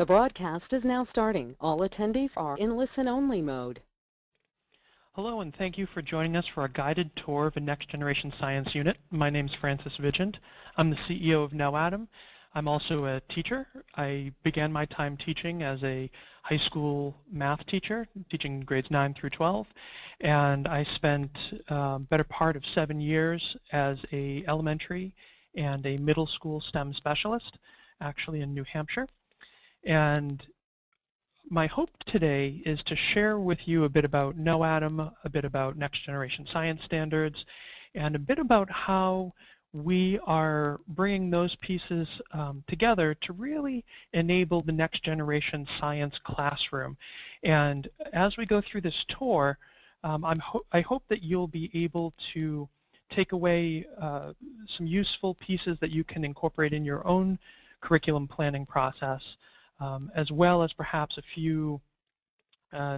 The broadcast is now starting. All attendees are in listen-only mode. Hello, and thank you for joining us for a guided tour of a Next Generation Science unit. My name is Francis Vigent. I'm the CEO of KnowAtom. I'm also a teacher. I began my time teaching as a high school math teacher, teaching grades 9 through 12, and I spent better part of 7 years as a elementary and a middle school STEM specialist, actually in New Hampshire. And my hope today is to share with you a bit about KnowAtom, a bit about Next Generation Science Standards, and a bit about how we are bringing those pieces together to really enable the next generation science classroom. And as we go through this tour, I hope that you'll be able to take away some useful pieces that you can incorporate in your own curriculum planning process, as well as perhaps a few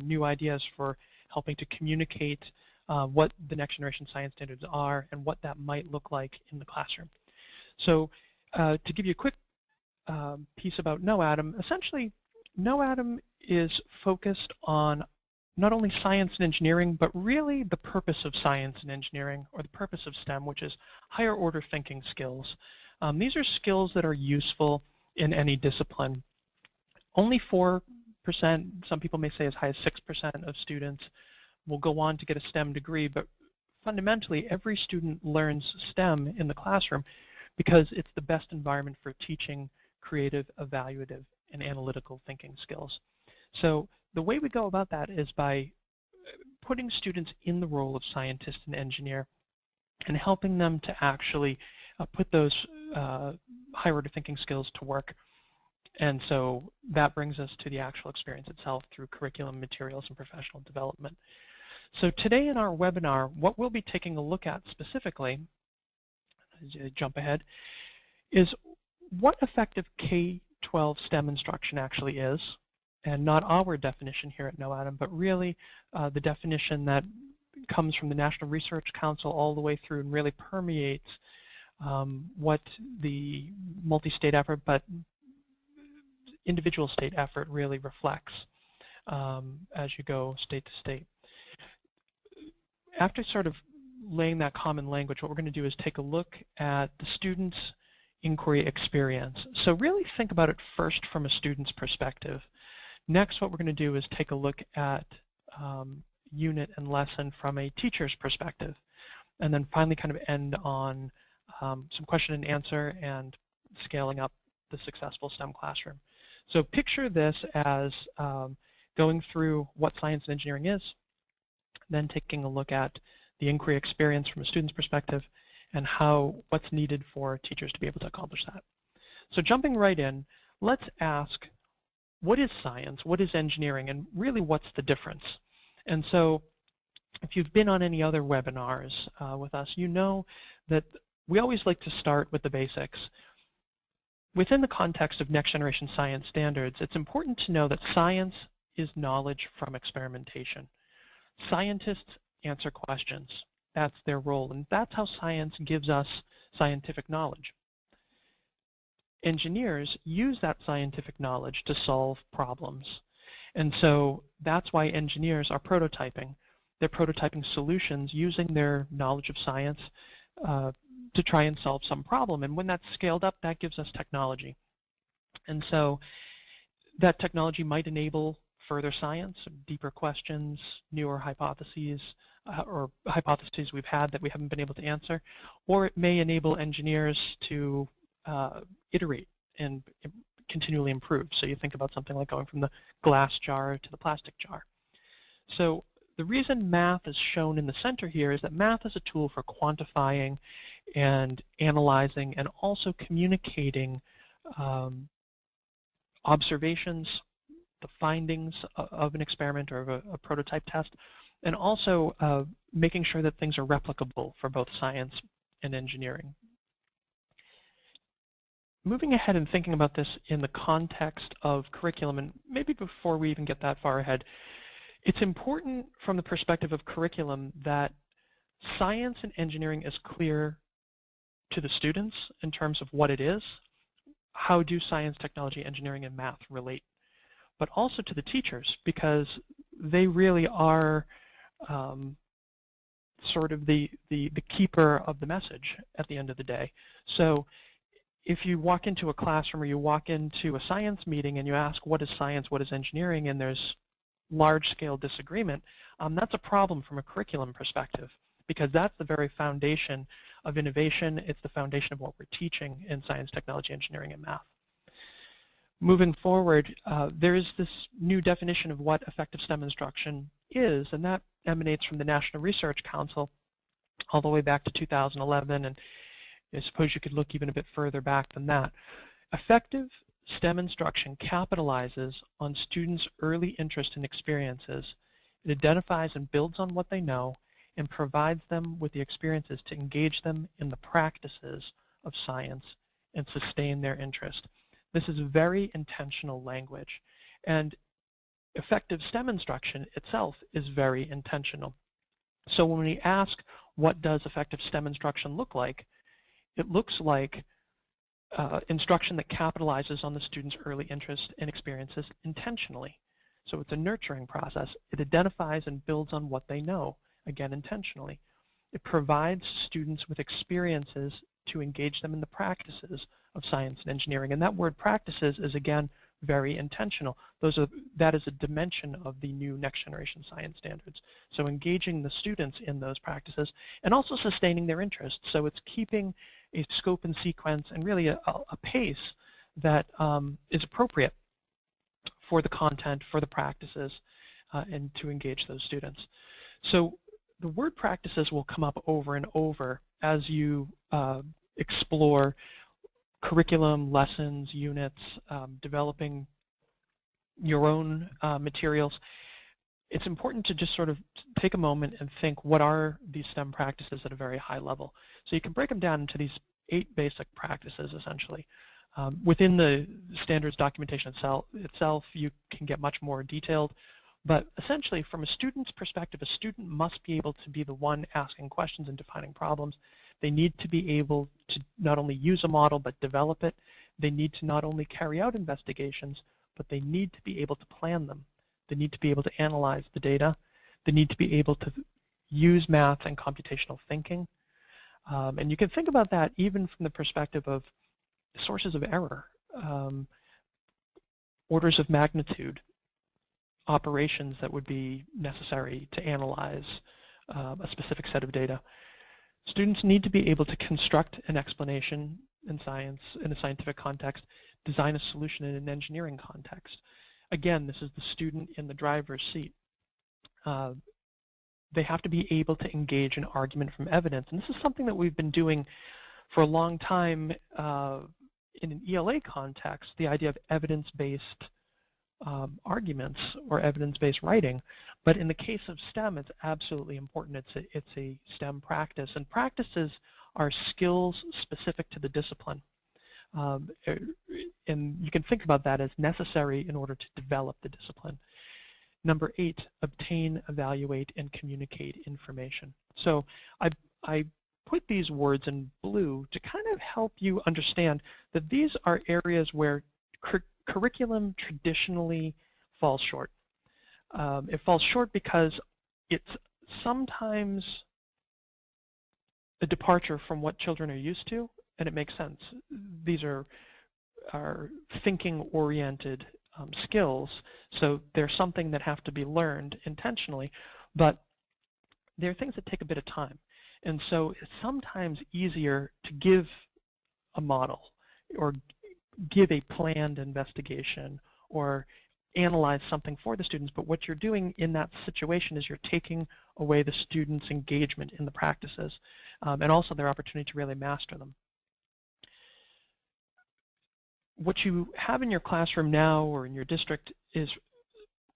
new ideas for helping to communicate what the Next Generation Science Standards are and what that might look like in the classroom. So to give you a quick piece about KnowAtom, essentially KnowAtom is focused on not only science and engineering, but really the purpose of science and engineering, or the purpose of STEM, which is higher order thinking skills. These are skills that are useful in any discipline. Only 4%, some people may say as high as 6% of students will go on to get a STEM degree, but fundamentally every student learns STEM in the classroom because it's the best environment for teaching creative, evaluative, and analytical thinking skills. So the way we go about that is by putting students in the role of scientist and engineer and helping them to actually put those higher order thinking skills to work. And so that brings us to the actual experience itself through curriculum, materials, and professional development. So today in our webinar, what we'll be taking a look at specifically, as you jump ahead, is what effective K-12 STEM instruction actually is, and not our definition here at KnowAtom, but really the definition that comes from the National Research Council all the way through and really permeates what the multi-state effort, but individual state effort really reflects as you go state to state. After sort of laying that common language, what we're going to do is take a look at the student's inquiry experience. So really think about it first from a student's perspective. Next, what we're going to do is take a look at unit and lesson from a teacher's perspective. And then finally kind of end on some question and answer and scaling up the successful STEM classroom. So picture this as going through what science and engineering is, then taking a look at the inquiry experience from a student's perspective and what's needed for teachers to be able to accomplish that. So jumping right in, let's ask, what is science, what is engineering, and really what's the difference? And so if you've been on any other webinars with us, you know that we always like to start with the basics. Within the context of Next Generation Science Standards, it's important to know that science is knowledge from experimentation. Scientists answer questions. That's their role, and that's how science gives us scientific knowledge. Engineers use that scientific knowledge to solve problems. And so that's why engineers are prototyping. They're prototyping solutions using their knowledge of science to try and solve some problem. And when that's scaled up, that gives us technology. And so that technology might enable further science, deeper questions, newer hypotheses, or hypotheses we've had that we haven't been able to answer, or it may enable engineers to iterate and continually improve. So you think about something like going from the glass jar to the plastic jar. So the reason math is shown in the center here is that math is a tool for quantifying and analyzing and also communicating observations, the findings of an experiment or of a prototype test, and also making sure that things are replicable for both science and engineering. Moving ahead and thinking about this in the context of curriculum, and maybe before we even get that far ahead, it's important from the perspective of curriculum that science and engineering is clear to the students in terms of what it is. How do science, technology, engineering, and math relate but also to the teachers, because they really are sort of the keeper of the message at the end of the day. So if you walk into a classroom or you walk into a science meeting and you ask what is science, what is engineering, and there's large-scale disagreement, that's a problem from a curriculum perspective, because that's the very foundation of innovation. It's the foundation of what we're teaching in science, technology, engineering, and math. Moving forward, there is this new definition of what effective STEM instruction is, and that emanates from the National Research Council all the way back to 2011, and I suppose you could look even a bit further back than that. Effective STEM instruction capitalizes on students' early interest and experiences. It identifies and builds on what they know and provides them with the experiences to engage them in the practices of science and sustain their interest. This is very intentional language, and effective STEM instruction itself is very intentional. So when we ask, what does effective STEM instruction look like? It looks like instruction that capitalizes on the student's early interest and experiences intentionally. So it's a nurturing process. It identifies and builds on what they know, again, intentionally. It provides students with experiences to engage them in the practices of science and engineering. And that word practices is, again, very intentional. That is a dimension of the new next generation science standards. So engaging the students in those practices and also sustaining their interest. So it's keeping a scope and sequence and really a pace that is appropriate for the content, for the practices, and to engage those students. So the word practices will come up over and over as you explore curriculum, lessons, units, developing your own materials. It's important to just sort of take a moment and think, what are these STEM practices at a very high level? So you can break them down into these 8 basic practices, essentially. Within the standards documentation itself, you can get much more detailed. But essentially, from a student's perspective, a student must be able to be the one asking questions and defining problems. They need to be able to not only use a model, but develop it. They need to not only carry out investigations, but they need to be able to plan them. They need to be able to analyze the data. They need to be able to use math and computational thinking. And you can think about that even from the perspective of sources of error, orders of magnitude, operations that would be necessary to analyze a specific set of data. Students need to be able to construct an explanation in science, in a scientific context, design a solution in an engineering context. Again, this is the student in the driver's seat. They have to be able to engage in argument from evidence, and this is something that we've been doing for a long time in an ELA context, the idea of evidence-based arguments or evidence-based writing. But in the case of STEM, it's absolutely important. It's a STEM practice, and practices are skills specific to the discipline. And you can think about that as necessary in order to develop the discipline. Number 8, obtain, evaluate, and communicate information. So I put these words in blue to kind of help you understand that these are areas where curriculum traditionally falls short. It falls short because it's sometimes a departure from what children are used to, and it makes sense. These are thinking-oriented skills, so they're something that have to be learned intentionally, but they're things that take a bit of time. And so it's sometimes easier to give a model or give a planned investigation or analyze something for the students, but what you're doing in that situation is you're taking away the students' engagement in the practices and also their opportunity to really master them. What you have in your classroom now or in your district is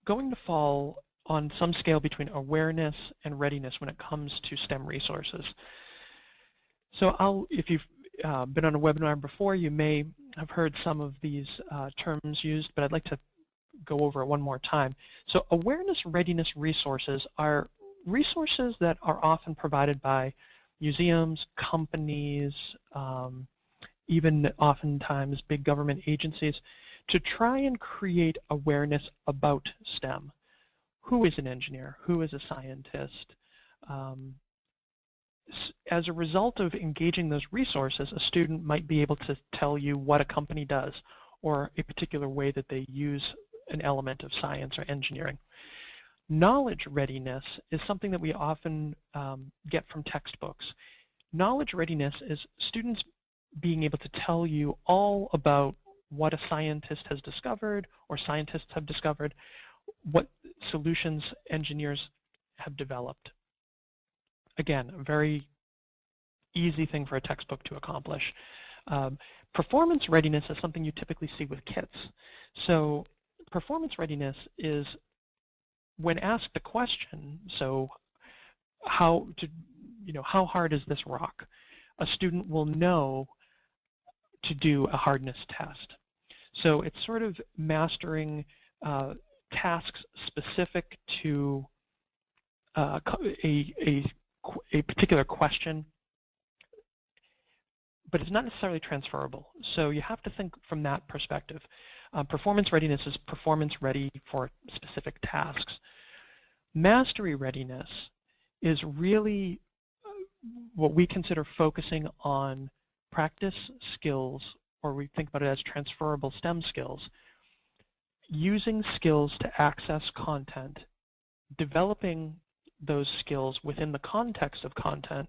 going to fall on some scale between awareness and readiness when it comes to STEM resources. So if you've been on a webinar before, you may have heard some of these terms used, but I'd like to go over it one more time. So awareness readiness resources are resources that are often provided by museums, companies, even oftentimes big government agencies to try and create awareness about STEM. Who is an engineer? Who is a scientist? As a result of engaging those resources, a student might be able to tell you what a company does or a particular way that they use an element of science or engineering. Knowledge readiness is something that we often get from textbooks. Knowledge readiness is students being able to tell you all about what a scientist has discovered or scientists have discovered, what solutions engineers have developed. Again, a very easy thing for a textbook to accomplish. Performance readiness is something you typically see with kids. So performance readiness is when asked the question, so how hard is this rock? A student will know to do a hardness test. So it's sort of mastering tasks specific to a particular question, but it's not necessarily transferable. So you have to think from that perspective. Performance readiness is performance ready for specific tasks. Mastery readiness is really what we consider focusing on practice skills, or we think about it as transferable STEM skills, using skills to access content, developing those skills within the context of content,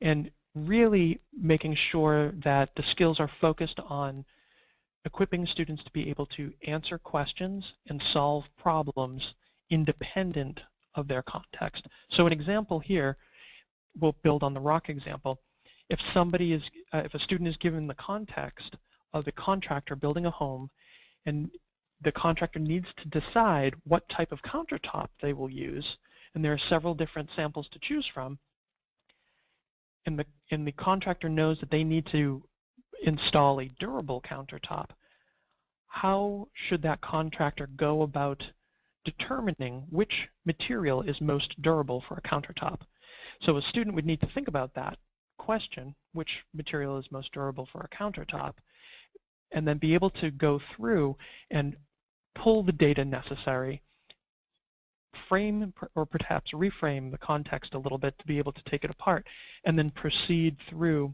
and really making sure that the skills are focused on equipping students to be able to answer questions and solve problems independent of their context. So an example here, we'll build on the rock example. If a student is given the context of a contractor building a home, and the contractor needs to decide what type of countertop they will use, and there are several different samples to choose from, and the contractor knows that they need to install a durable countertop, how should that contractor go about determining which material is most durable for a countertop? So a student would need to think about that question, which material is most durable for a countertop, and then be able to go through and pull the data necessary, frame or perhaps reframe the context a little bit to be able to take it apart, and then proceed through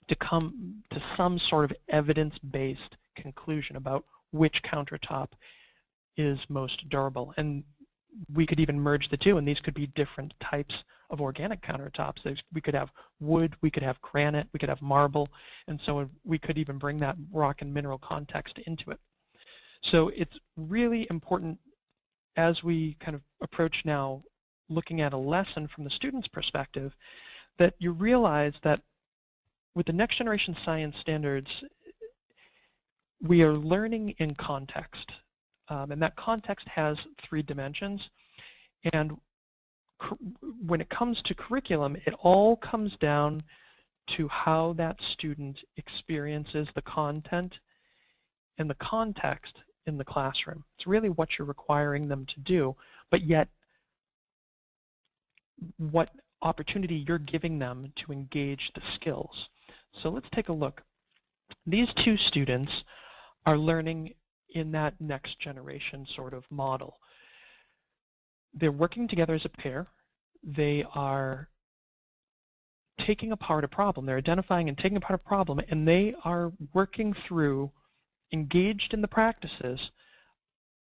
to come to some sort of evidence-based conclusion about which countertop is most durable. And we could even merge the two, and these could be different types of organic countertops. We could have wood, we could have granite, we could have marble, and so we could even bring that rock and mineral context into it. So it's really important as we kind of approach now looking at a lesson from the student's perspective that you realize that with the Next Generation Science Standards, we are learning in context. And that context has 3 dimensions. And when it comes to curriculum, it all comes down to how that student experiences the content and the context in the classroom. It's really what you're requiring them to do, but yet what opportunity you're giving them to engage the skills. So let's take a look. These 2 students are learning in that next generation sort of model. They're working together as a pair. They are taking apart a problem. They're identifying and taking apart a problem, and they are working through, engaged in the practices,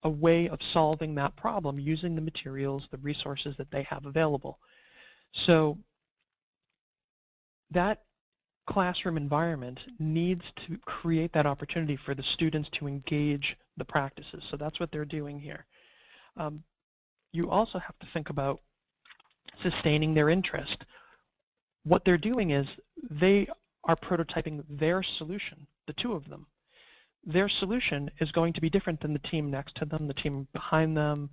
a way of solving that problem using the materials, the resources that they have available. So that classroom environment needs to create that opportunity for the students to engage the practices. So that's what they're doing here. You also have to think about sustaining their interest. What they're doing is they are prototyping their solution, the 2 of them. Their solution is going to be different than the team next to them, the team behind them,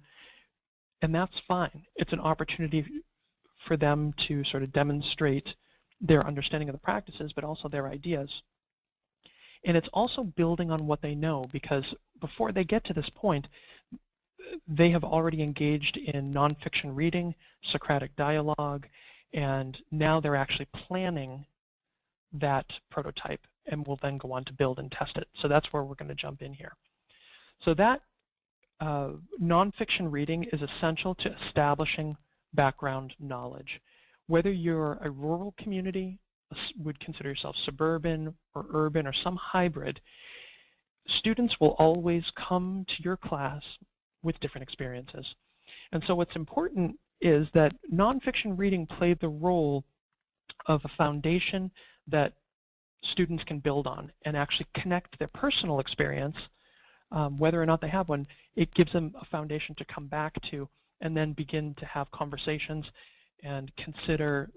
and that's fine. It's an opportunity for them to sort of demonstrate their understanding of the practices, but also their ideas. And it's also building on what they know, because before they get to this point, they have already engaged in nonfiction reading, Socratic dialogue, and now they're actually planning that prototype and will then go on to build and test it. So that's where we're going to jump in here. So that nonfiction reading is essential to establishing background knowledge. Whether you're a rural community, would consider yourself suburban or urban or some hybrid, students will always come to your class with different experiences. And so what's important is that nonfiction reading played the role of a foundation that students can build on and actually connect their personal experience, whether or not they have one. It gives them a foundation to come back to and then begin to have conversations and consider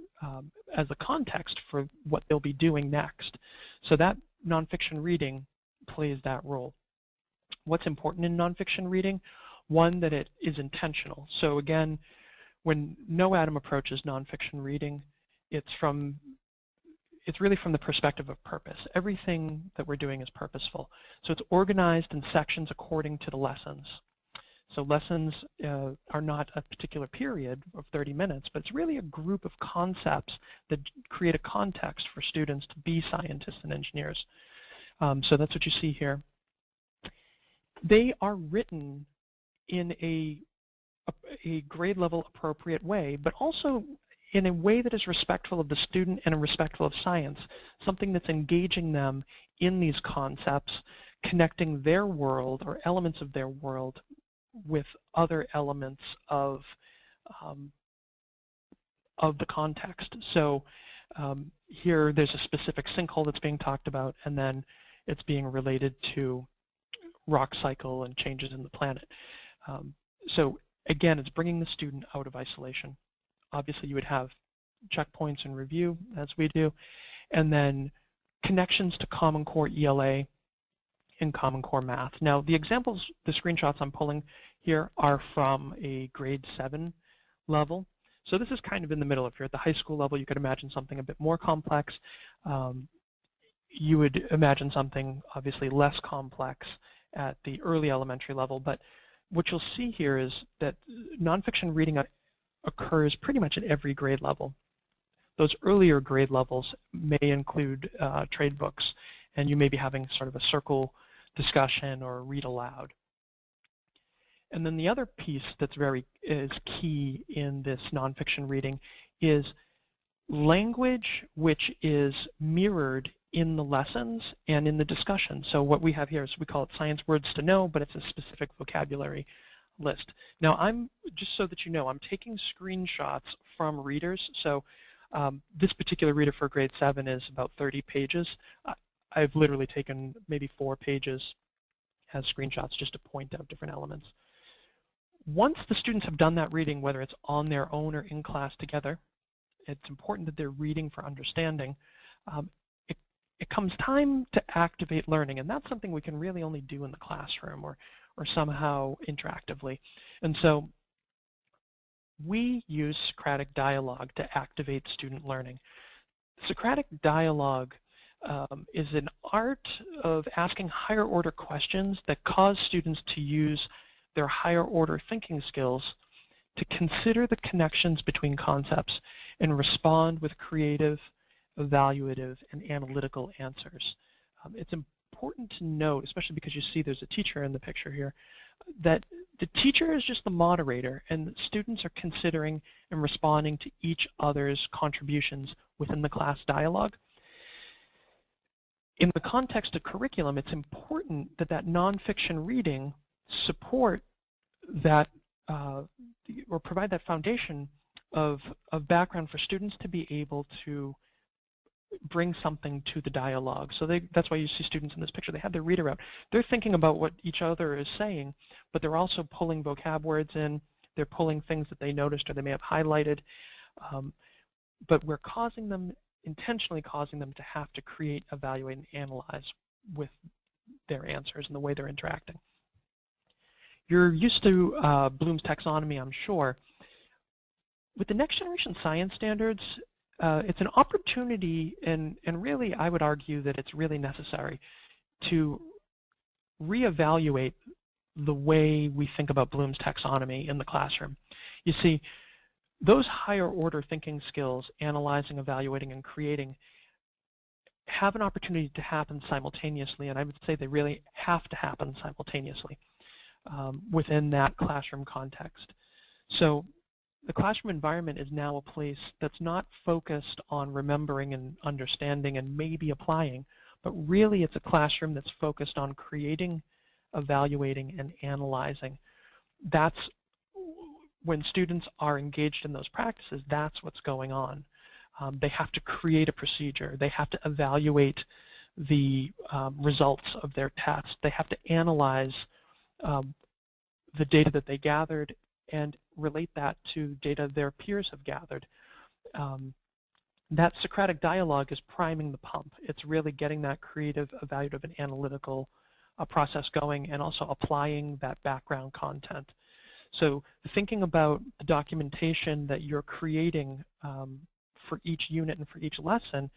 as a context for what they'll be doing next. So that nonfiction reading plays that role. What's important in nonfiction reading? One, that it is intentional. So again, when KnowAtom approaches nonfiction reading, it's really from the perspective of purpose. Everything that we're doing is purposeful. So it's organized in sections according to the lessons. So lessons are not a particular period of 30 minutes, but it's really a group of concepts that create a context for students to be scientists and engineers. So that's what you see here. They are written in a grade level appropriate way, but also in a way that is respectful of the student and respectful of science, something that's engaging them in these concepts, connecting their world or elements of their world with other elements of the context. So here there's a specific sinkhole that's being talked about, and then it's being related to rock cycle and changes in the planet. So again, it's bringing the student out of isolation. Obviously, you would have checkpoints and review, as we do, and then connections to Common Core ELA and Common Core Math. Now, the examples, the screenshots I'm pulling here are from a grade 7 level. So this is kind of in the middle. If you're at the high school level, you could imagine something a bit more complex. You would imagine something obviously less complex at the early elementary level. But what you'll see here is that nonfiction reading occurs pretty much at every grade level. Those earlier grade levels may include trade books, and you may be having sort of a circle discussion or read aloud. And then the other piece that's is key in this nonfiction reading is language which is mirrored in the lessons and in the discussion. So what we have here is, we call it science words to know, but it's a specific vocabulary list. Now, just so that you know, I'm taking screenshots from readers. So this particular reader for grade 7 is about 30 pages. I've literally taken maybe 4 pages as screenshots just to point out different elements. Once the students have done that reading, whether it's on their own or in class together, it's important that they're reading for understanding. It comes time to activate learning, and that's something we can really only do in the classroom or somehow interactively. And so we use Socratic dialogue to activate student learning. Socratic dialogue is an art of asking higher order questions that cause students to use their higher order thinking skills to consider the connections between concepts and respond with creative, evaluative, and analytical answers. It's important to note, especially because you see there's a teacher in the picture here, that the teacher is just the moderator, and students are considering and responding to each other's contributions within the class dialogue. In the context of curriculum, it's important that that nonfiction reading support that or provide that foundation of background for students to be able to bring something to the dialogue. So that's why you see students in this picture. They have their reader out. They're thinking about what each other is saying, but they're also pulling vocab words in. They're pulling things that they noticed or they may have highlighted. But we're intentionally causing them to have to create, evaluate, and analyze with their answers and the way they're interacting. You're used to Bloom's taxonomy, I'm sure. With the Next Generation Science Standards, it's an opportunity, and really I would argue that it's really necessary to reevaluate the way we think about Bloom's taxonomy in the classroom. You see, those higher order thinking skills, analyzing, evaluating, and creating, have an opportunity to happen simultaneously, and I would say they really have to happen simultaneously. within that classroom context. So the classroom environment is now a place that's not focused on remembering and understanding and maybe applying, but really it's a classroom that's focused on creating, evaluating, and analyzing. That's when students are engaged in those practices, that's what's going on. They have to create a procedure. They have to evaluate the results of their test. They have to analyze the data that they gathered and relate that to data their peers have gathered. That Socratic dialogue is priming the pump. It's really getting that creative, evaluative, and analytical process going, and also applying that background content. So thinking about the documentation that you're creating for each unit and for each lesson,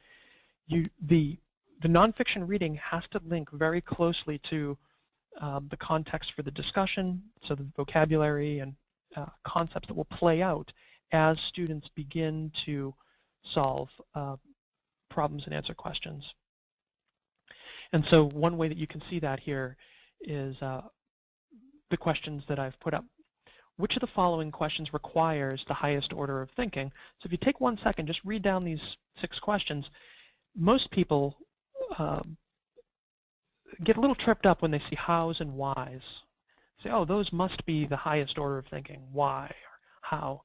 the nonfiction reading has to link very closely to the context for the discussion, so the vocabulary and concepts that will play out as students begin to solve problems and answer questions. And so one way that you can see that here is the questions that I've put up. Which of the following questions requires the highest order of thinking? So if you take 1 second, just read down these 6 questions. Most people get a little tripped up when they see hows and whys. Say, oh, those must be the highest order of thinking, why or how.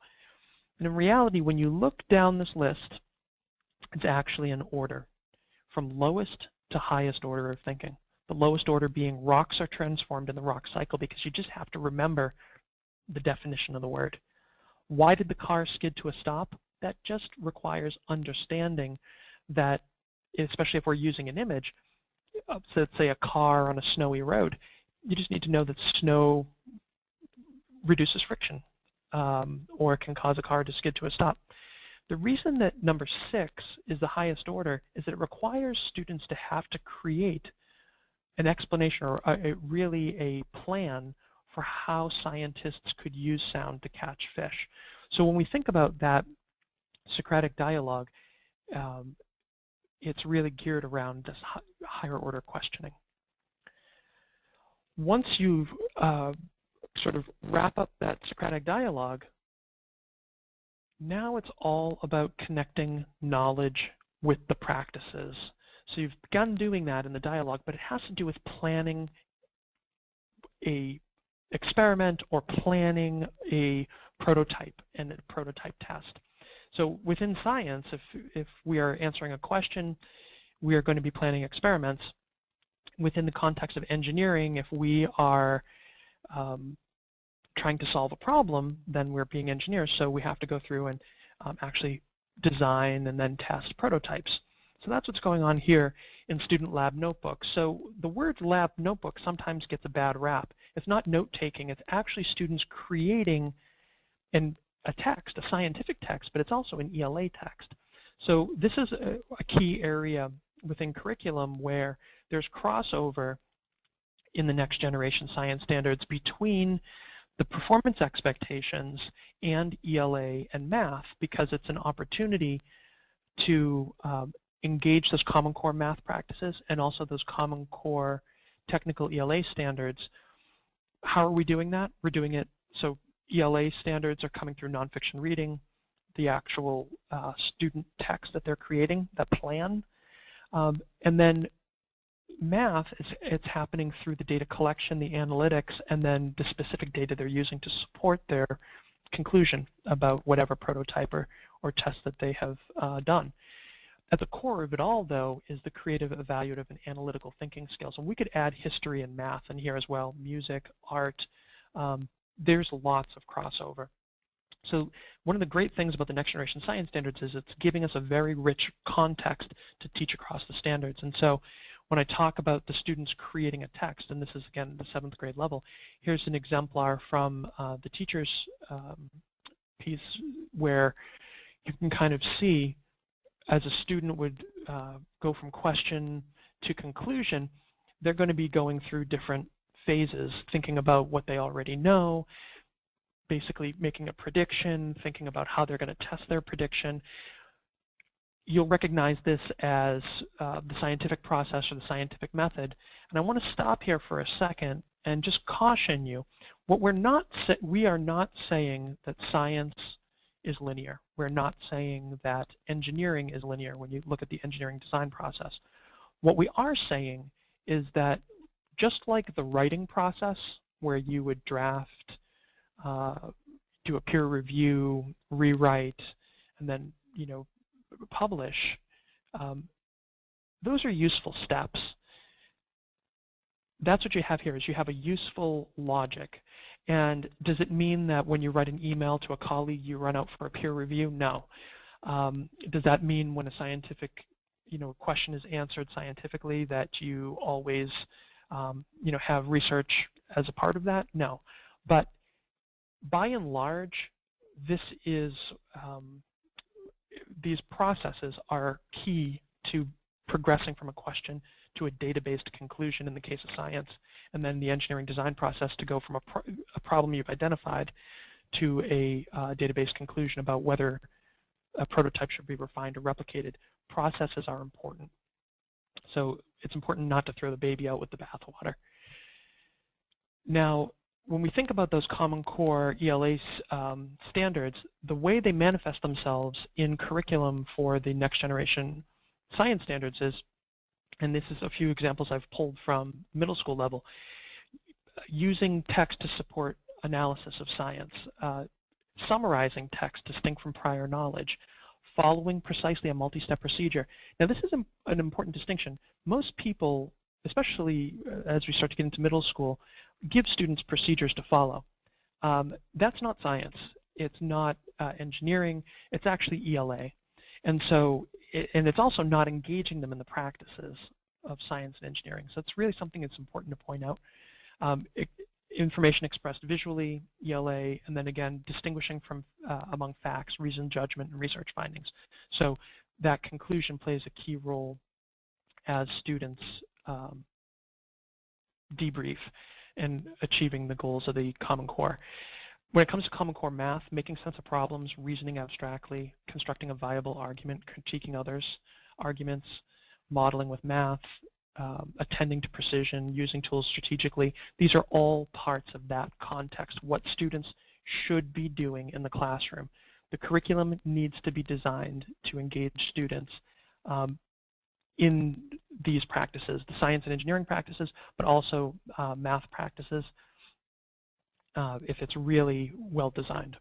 And in reality, when you look down this list, it's actually an order from lowest to highest order of thinking. The lowest order being rocks are transformed in the rock cycle, because you just have to remember the definition of the word. Why did the car skid to a stop? That just requires understanding that, especially if we're using an image, so let's say a car on a snowy road, you just need to know that snow reduces friction or can cause a car to skid to a stop. The reason that number 6 is the highest order is that it requires students to have to create an explanation or really a plan for how scientists could use sound to catch fish. So when we think about that Socratic dialogue, it's really geared around this higher order questioning. Once you've sort of wrap up that Socratic dialogue, now it's all about connecting knowledge with the practices. So you've begun doing that in the dialogue, but it has to do with planning a experiment or planning a prototype and a prototype test. So within science, if we are answering a question, we are going to be planning experiments. Within the context of engineering, if we are trying to solve a problem, then we're being engineers, so we have to go through and actually design and then test prototypes. So that's what's going on here in student lab notebooks. So the word lab notebook sometimes gets a bad rap. It's not note-taking, it's actually students creating a text, a scientific text, but it's also an ELA text. So this is a key area within curriculum where there's crossover in the next generation science standards between the performance expectations and ELA and math, because it's an opportunity to engage those Common Core math practices and also those Common Core technical ELA standards. How are we doing that? We're doing it, so ELA standards are coming through nonfiction reading, the actual student text that they're creating, that plan. And then math, it's happening through the data collection, the analytics, and then the specific data they're using to support their conclusion about whatever prototype or test that they have done. At the core of it all, though, is the creative, evaluative, and analytical thinking skills. And we could add history and math in here as well, music, art. There's lots of crossover. So one of the great things about the Next Generation Science Standards is it's giving us a very rich context to teach across the standards. And so when I talk about the students creating a text, and this is, again, the 7th grade level, here's an exemplar from the teacher's piece where you can kind of see, as a student would go from question to conclusion, they're going to be going through different phases, thinking about what they already know, basically making a prediction, thinking about how they're going to test their prediction. You'll recognize this as the scientific process or the scientific method. And I want to stop here for a second and just caution you, we are not saying that science is linear. We're not saying that engineering is linear when you look at the engineering design process. What we are saying is that just like the writing process, where you would draft, do a peer review, rewrite, and then publish, those are useful steps. That's what you have here, is you have a useful logic. And does it mean that when you write an email to a colleague, you run out for a peer review? No. Does that mean when a scientific question is answered scientifically that you always have research as a part of that? No. But by and large, these processes are key to progressing from a question to a data-based conclusion in the case of science, and then the engineering design process to go from a problem you've identified to a data-based conclusion about whether a prototype should be refined or replicated. Processes are important. So it's important not to throw the baby out with the bathwater. Now, when we think about those Common Core ELA standards, the way they manifest themselves in curriculum for the next generation science standards is, and this is a few examples I've pulled from middle school level, using text to support analysis of science, summarizing text distinct from prior knowledge, following precisely a multi-step procedure. Now this is an important distinction. Most people, especially as we start to get into middle school, give students procedures to follow. That's not science. It's not engineering. It's actually ELA. And so, and it's also not engaging them in the practices of science and engineering. So it's really something that's important to point out. Information expressed visually, ELA, and then again, distinguishing from among facts, reason, judgment, and research findings. So that conclusion plays a key role as students debrief in achieving the goals of the Common Core. When it comes to Common Core math, making sense of problems, reasoning abstractly, constructing a viable argument, critiquing others' arguments, modeling with math, attending to precision, using tools strategically, these are all parts of that context, what students should be doing in the classroom. The curriculum needs to be designed to engage students in these practices, the science and engineering practices, but also math practices, if it's really well designed.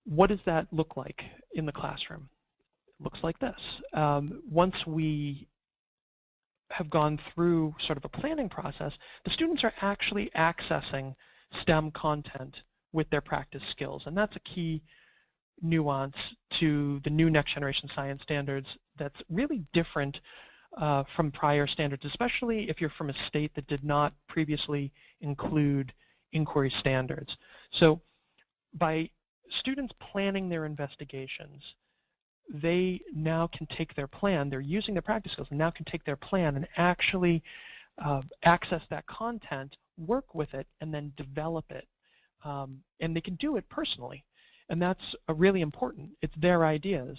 What does that look like in the classroom? It looks like this. Once we have gone through sort of a planning process, the students are actually accessing STEM content with their practice skills, and that's a key nuance to the new next generation science standards that's really different from prior standards, especially if you're from a state that did not previously include inquiry standards. So by students planning their investigations, they now can take their plan, they're using their practice skills, and now can take their plan and actually access that content, work with it, and then develop it. And they can do it personally. And that's really important. It's their ideas.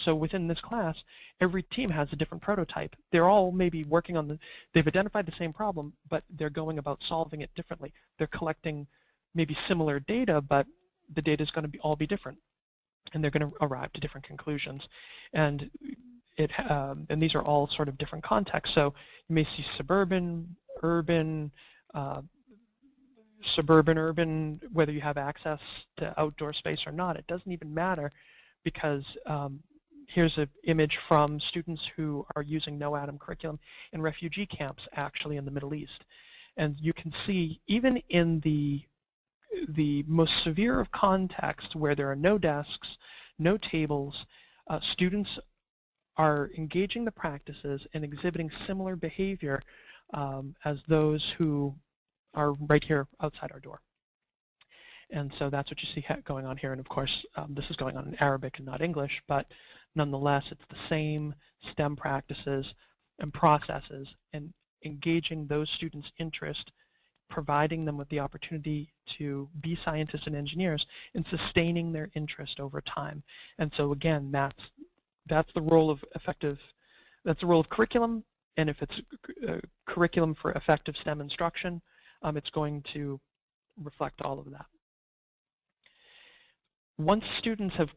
So within this class, every team has a different prototype. They're all maybe working on they've identified the same problem, but they're going about solving it differently. They're collecting maybe similar data, but the data is going to all be different. And they're going to arrive to different conclusions. And these are all sort of different contexts. So you may see suburban, urban, urban, whether you have access to outdoor space or not, it doesn't even matter, because here's an image from students who are using KnowAtom curriculum in refugee camps actually in the Middle East. And you can see even in the most severe of contexts where there are no desks, no tables, students are engaging the practices and exhibiting similar behavior as those who are right here outside our door. And so that's what you see going on here. And of course, this is going on in Arabic and not English, but nonetheless, it's the same STEM practices and processes, and engaging those students' interest, providing them with the opportunity to be scientists and engineers, and sustaining their interest over time. And so again, that's the role of that's the role of curriculum. And if it's curriculum for effective STEM instruction, it's going to reflect all of that. Once students have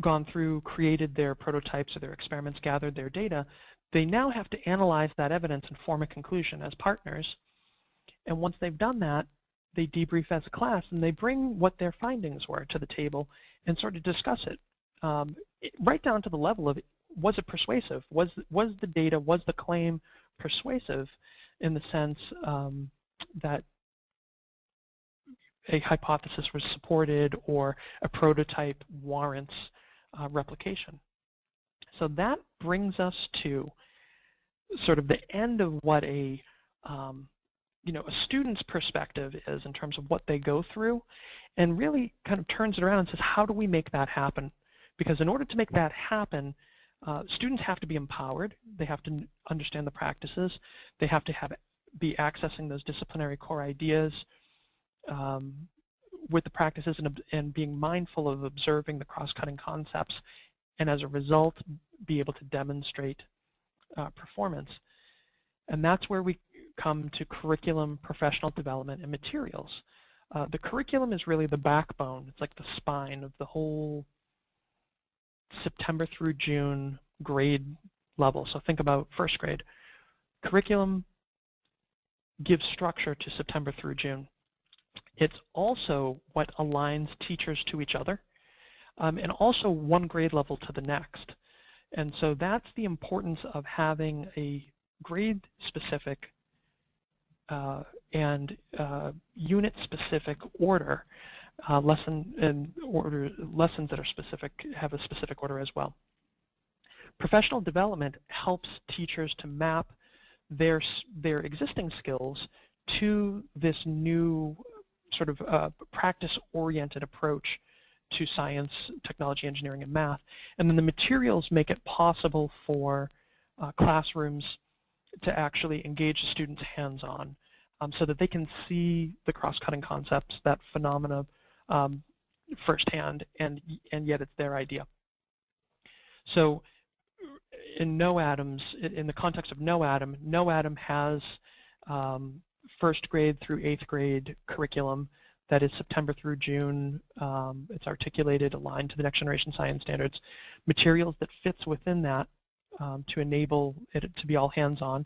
gone through, created their prototypes or their experiments, gathered their data, they now have to analyze that evidence and form a conclusion as partners. And once they've done that, they debrief as a class and they bring what their findings were to the table and sort of discuss it, right down to the level of, was it persuasive? Was the data, was the claim persuasive in the sense that a hypothesis was supported or a prototype warrants replication? So that brings us to sort of the end of what a student's perspective is in terms of what they go through, and really kind of turns it around and says, how do we make that happen? Because in order to make that happen, students have to be empowered. They have to understand the practices. They have to be accessing those disciplinary core ideas with the practices and being mindful of observing the cross-cutting concepts, and as a result, be able to demonstrate performance. And that's where we come to curriculum, professional development, and materials. The curriculum is really the backbone. It's like the spine of the whole September through June grade level. So think about first grade. Curriculum gives structure to September through June. It's also what aligns teachers to each other, and also one grade level to the next. And so that's the importance of having a grade-specific and unit-specific order, lessons that are specific, have a specific order as well. Professional development helps teachers to map their existing skills to this new sort of practice-oriented approach to science, technology, engineering, and math. And then the materials make it possible for classrooms to actually engage the students hands-on, so that they can see the cross-cutting concepts, that phenomena firsthand, and yet it's their idea. So in KnowAtom's, in the context of KnowAtom, KnowAtom has first grade through 8th grade curriculum that is September through June. It's articulated, aligned to the next generation science standards, materials that fits within that to enable it to be all hands-on,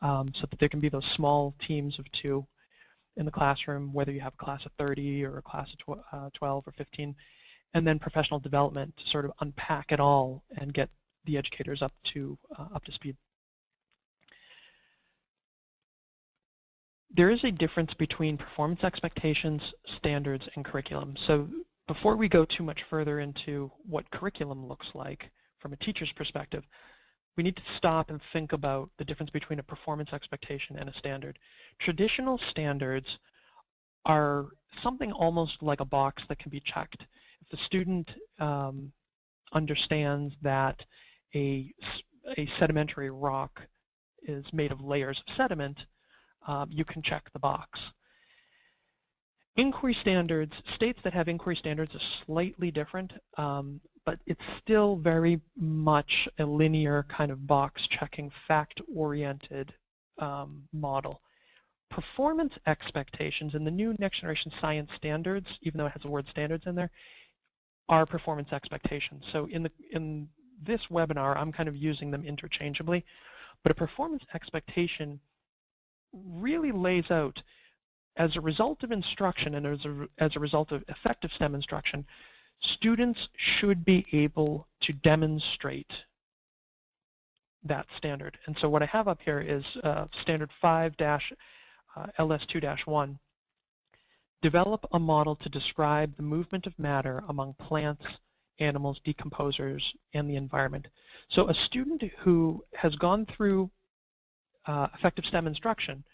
so that there can be those small teams of 2 in the classroom, whether you have a class of 30 or a class of 12 or 15, and then professional development to sort of unpack it all and get the educators up to speed. There is a difference between performance expectations, standards, and curriculum. So before we go too much further into what curriculum looks like from a teacher's perspective, we need to stop and think about the difference between a performance expectation and a standard. Traditional standards are something almost like a box that can be checked. If the student understands that a sedimentary rock is made of layers of sediment, you can check the box. Inquiry standards, states that have inquiry standards are slightly different, but it's still very much a linear kind of box checking, fact-oriented model. Performance expectations in the new next generation science standards, even though it has the word standards in there, are performance expectations. So in this webinar, I'm kind of using them interchangeably, but a performance expectation really lays out, as a result of instruction and as a result of effective STEM instruction, students should be able to demonstrate that standard. And so what I have up here is standard 5-LS2-1. Develop a model to describe the movement of matter among plants, animals, decomposers, and the environment. So a student who has gone through effective STEM instruction,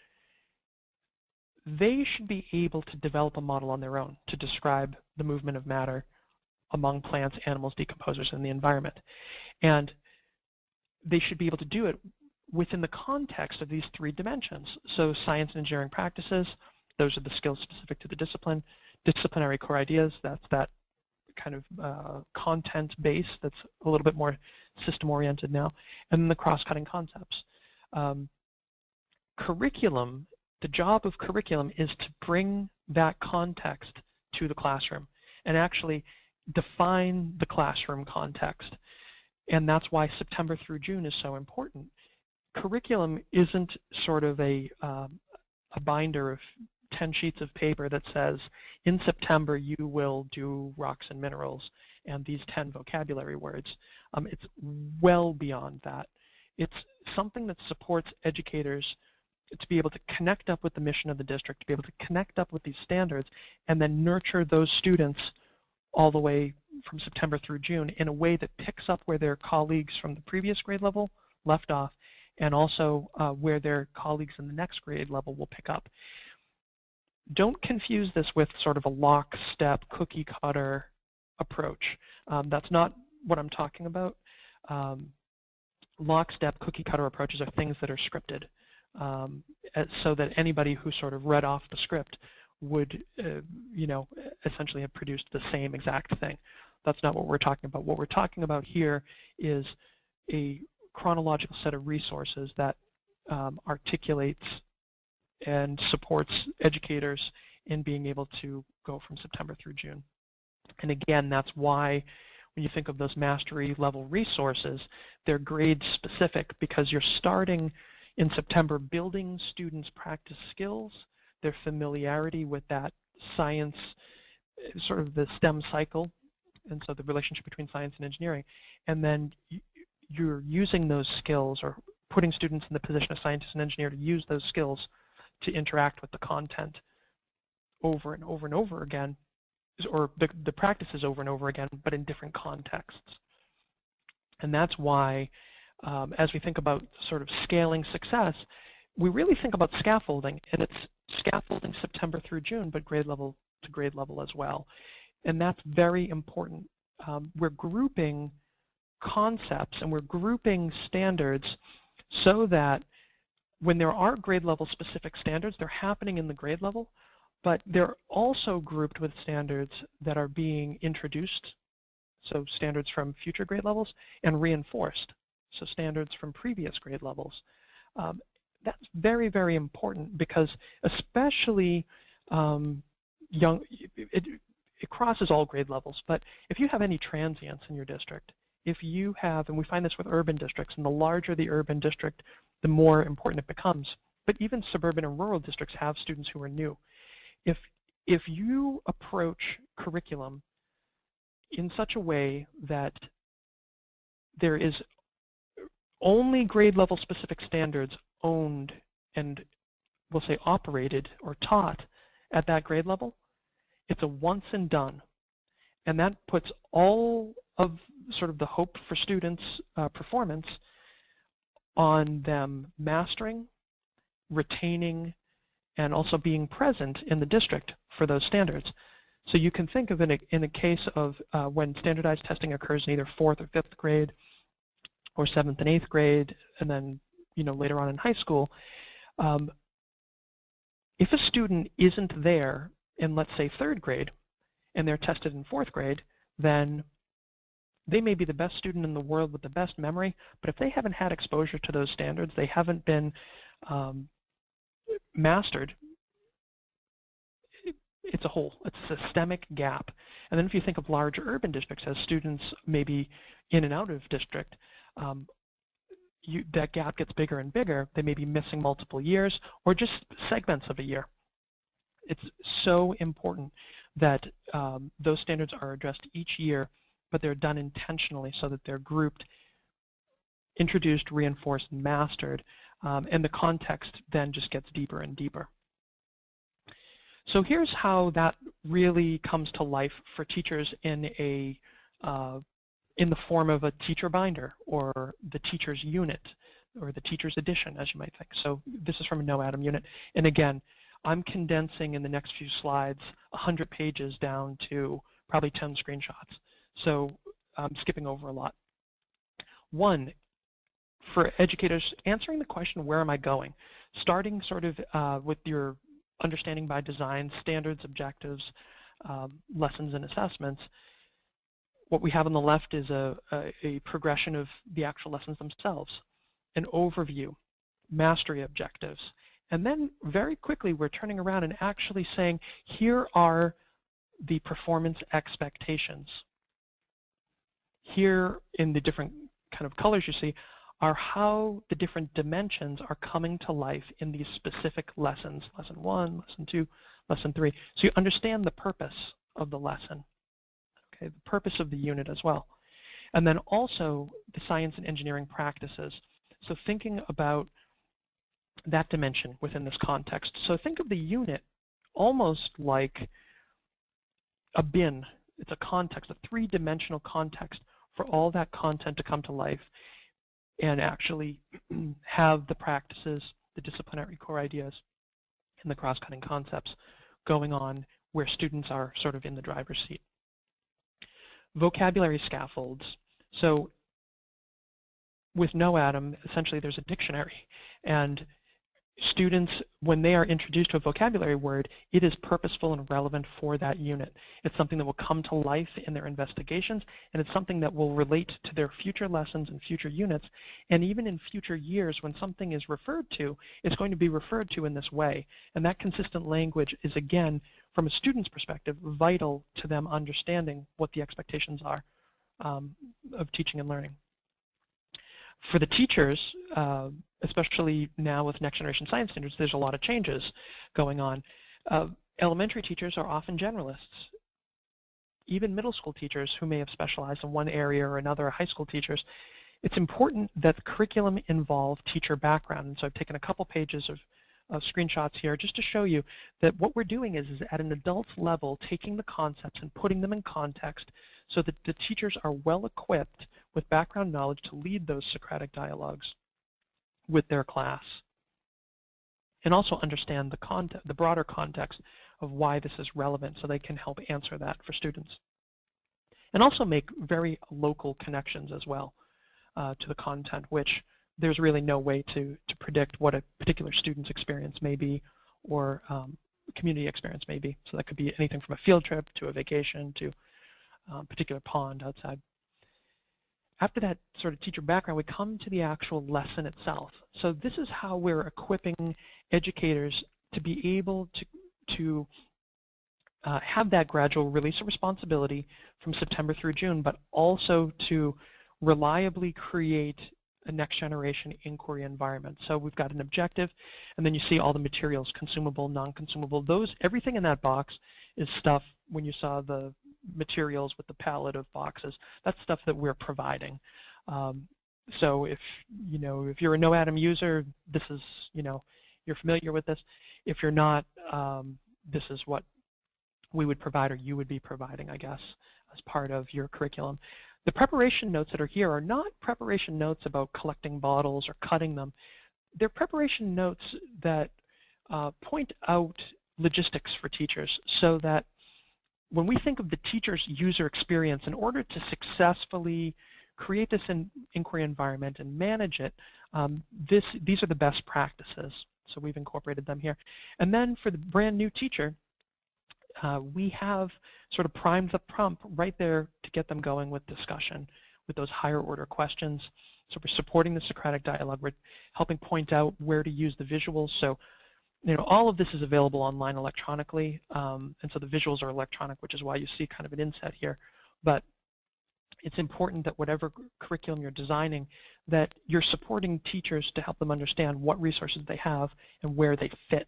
they should be able to develop a model on their own to describe the movement of matter among plants, animals, decomposers, and the environment. And they should be able to do it within the context of these 3 dimensions. So science and engineering practices, those are the skills specific to the discipline. Disciplinary core ideas, that's that kind of content base that's a little bit more system-oriented now. And then the cross-cutting concepts. Curriculum The job of curriculum is to bring that context to the classroom and actually define the classroom context. And that's why September through June is so important. Curriculum isn't sort of a binder of 10 sheets of paper that says, in September you will do rocks and minerals and these 10 vocabulary words. It's well beyond that. It's something that supports educators to be able to connect up with the mission of the district, to be able to connect up with these standards, and then nurture those students all the way from September through June in a way that picks up where their colleagues from the previous grade level left off, and also where their colleagues in the next grade level will pick up. Don't confuse this with sort of a lockstep, cookie-cutter approach. That's not what I'm talking about. Lockstep, cookie-cutter approaches are things that are scripted, so that anybody who sort of read off the script would, essentially have produced the same exact thing. That's not what we're talking about. What we're talking about here is a chronological set of resources that articulates and supports educators in being able to go from September through June. And again, that's why when you think of those mastery level resources, they're grade specific, because you're starting in September building students' practice skills, their familiarity with that science, sort of the STEM cycle, and so the relationship between science and engineering. And then you're using those skills, or putting students in the position of scientist and engineer to use those skills to interact with the content over and over and over again, or the practices over and over again, but in different contexts. And that's why, as we think about sort of scaling success, we really think about scaffolding, and it's scaffolding September through June, but grade level to grade level as well. And that's very important. We're grouping concepts and we're grouping standards so that when there are grade level specific standards, they're happening in the grade level, but they're also grouped with standards that are being introduced, so standards from future grade levels, and reinforced, so standards from previous grade levels. That's very, very important, because especially it crosses all grade levels, but if you have any transients in your district, if you have, and we find this with urban districts, and the larger the urban district, the more important it becomes. But even suburban and rural districts have students who are new. If you approach curriculum in such a way that there is only grade level specific standards owned and, we'll say, operated or taught at that grade level, it's a once and done. And that puts all of sort of the hope for students' performance on them mastering, retaining, and also being present in the district for those standards. So you can think of in a case of when standardized testing occurs in either 4th or 5th grade, or 7th and 8th grade, and then later on in high school. If a student isn't there in, let's say, 3rd grade, and they're tested in 4th grade, then they may be the best student in the world with the best memory, but if they haven't had exposure to those standards, they haven't been mastered, it's a hole. It's a systemic gap. And then if you think of large urban districts as students maybe in and out of district, that gap gets bigger and bigger. They may be missing multiple years or just segments of a year. It's so important that those standards are addressed each year, but they're done intentionally so that they're grouped, introduced, reinforced, and mastered, and the context then just gets deeper and deeper. So here's how that really comes to life for teachers in the form of a teacher binder, or the teacher's unit, or the teacher's edition, as you might think. So this is from a KnowAtom unit. And again, I'm condensing in the next few slides 100 pages down to probably 10 screenshots. So I'm skipping over a lot. One, for educators, answering the question, where am I going? Starting sort of with your understanding by design, standards, objectives, lessons, and assessments. What we have on the left is a progression of the actual lessons themselves, an overview, mastery objectives, And then very quickly we're turning around and actually saying, here are the performance expectations. Here in the different kind of colors you see are how the different dimensions are coming to life in these specific lessons, lesson 1, lesson 2, lesson 3. So you understand the purpose of the lesson, okay, the purpose of the unit as well. And then also the science and engineering practices. So thinking about that dimension within this context. So think of the unit almost like a bin. It's a context, a three-dimensional context for all that content to come to life and actually have the practices, the disciplinary core ideas, and the cross-cutting concepts going on where students are sort of in the driver's seat. Vocabulary scaffolds. So with KnowAtom, essentially there's a dictionary, and students, when they are introduced to a vocabulary word, it is purposeful and relevant for that unit. It's something that will come to life in their investigations, and it's something that will relate to their future lessons and future units, and even in future years when something is referred to, it's going to be referred to in this way. And that consistent language is, again, from a student's perspective, vital to them understanding what the expectations are of teaching and learning. For the teachers, especially now with Next Generation Science Standards, there's a lot of changes going on. Elementary teachers are often generalists. Even middle school teachers who may have specialized in one area or another, high school teachers, it's important that the curriculum involve teacher background. And so I've taken a couple pages of screenshots here just to show you that what we're doing is at an adult's level, taking the concepts and putting them in context so that the teachers are well equipped with background knowledge to lead those Socratic dialogues with their class, and also understand the broader context of why this is relevant so they can help answer that for students. And also make very local connections as well to the content, which there's really no way to predict what a particular student's experience may be or community experience may be. So that could be anything from a field trip to a vacation to a particular pond outside. After that sort of teacher background, we come to the actual lesson itself. So this is how we're equipping educators to be able to have that gradual release of responsibility from September through June, but also to reliably create a next generation inquiry environment. So we've got an objective, and then you see all the materials, consumable, non-consumable. Everything in that box is stuff, when you saw the materials with the palette of boxes, that's stuff that we're providing. So if you're a KnowAtom user, this is, you're familiar with this. If you're not, this is what we would provide, or you would be providing, I guess, as part of your curriculum. The preparation notes that are here are not preparation notes about collecting bottles or cutting them. They're preparation notes that point out logistics for teachers, so that when we think of the teacher's user experience, in order to successfully create this inquiry environment and manage it, these are the best practices. So we've incorporated them here. And then for the brand new teacher, we have sort of primed the pump right there to get them going with discussion, with those higher order questions. So we're supporting the Socratic dialogue. We're helping point out where to use the visuals. So all of this is available online electronically, and so the visuals are electronic, which is why you see kind of an inset here. But it's important that whatever curriculum you're designing, that you're supporting teachers to help them understand what resources they have and where they fit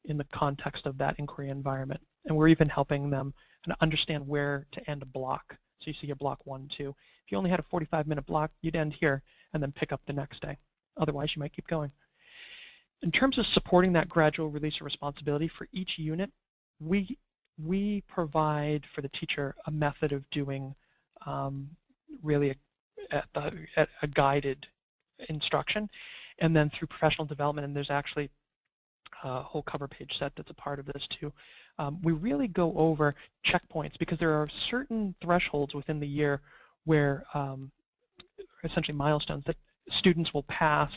in the context of that inquiry environment. And we're even helping them understand where to end a block. So you see your block 1, 2. If you only had a 45-minute block, you'd end here and then pick up the next day. Otherwise, you might keep going. In terms of supporting that gradual release of responsibility for each unit, we provide for the teacher a method of doing really a guided instruction, and then through professional development, and there's actually a whole cover page set that's a part of this too. We really go over checkpoints, because there are certain thresholds within the year where essentially milestones that students will pass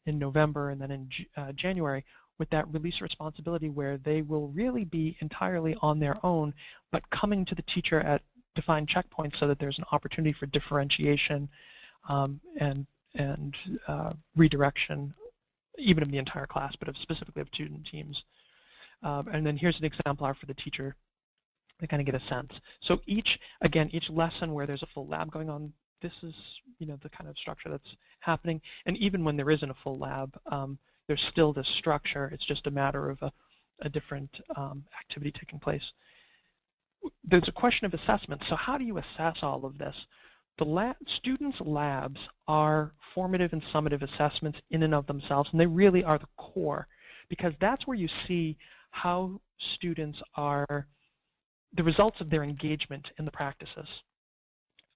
in November and then in January with that release responsibility, where they will really be entirely on their own, but coming to the teacher at defined checkpoints so that there's an opportunity for differentiation and redirection even of the entire class, but specifically of student teams. And then here's an exemplar for the teacher to kind of get a sense. So each lesson where there's a full lab going on, this is the kind of structure that's happening. And even when there isn't a full lab, there's still this structure. It's just a matter of a different activity taking place. There's a question of assessment. So how do you assess all of this? The students' labs are formative and summative assessments in and of themselves, and they really are the core, because that's where you see how students are, the results of their engagement in the practices,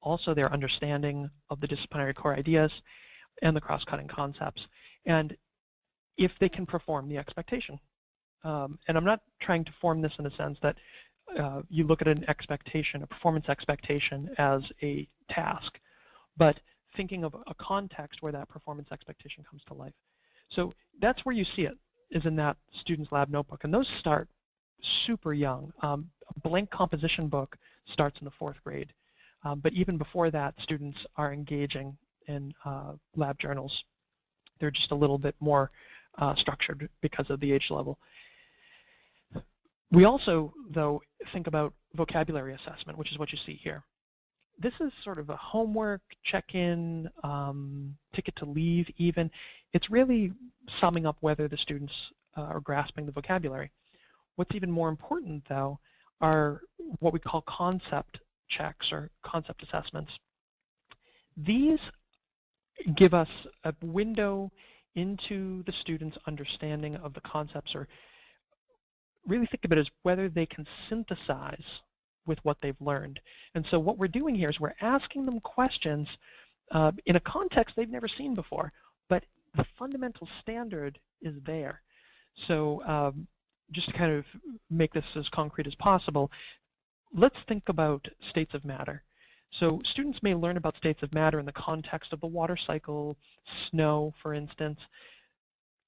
also their understanding of the disciplinary core ideas and the cross-cutting concepts, and if they can perform the expectation. And I'm not trying to form this in the sense that you look at an expectation, a performance expectation, as a task, but thinking of a context where that performance expectation comes to life. So that's where you see it, is in that student's lab notebook, and those start super young. A blank composition book starts in the 4th grade, but even before that, students are engaging in lab journals. They're just a little bit more structured because of the age level. We also, though, think about vocabulary assessment, which is what you see here. This is sort of a homework, check-in, ticket to leave even. It's really summing up whether the students are grasping the vocabulary. What's even more important, though, are what we call concept checks or concept assessments. These give us a window into the students' understanding of the concepts, or really think of it as whether they can synthesize with what they've learned. And so what we're doing here is we're asking them questions in a context they've never seen before, but the fundamental standard is there. So just to kind of make this as concrete as possible, let's think about states of matter. So students may learn about states of matter in the context of the water cycle, snow, for instance.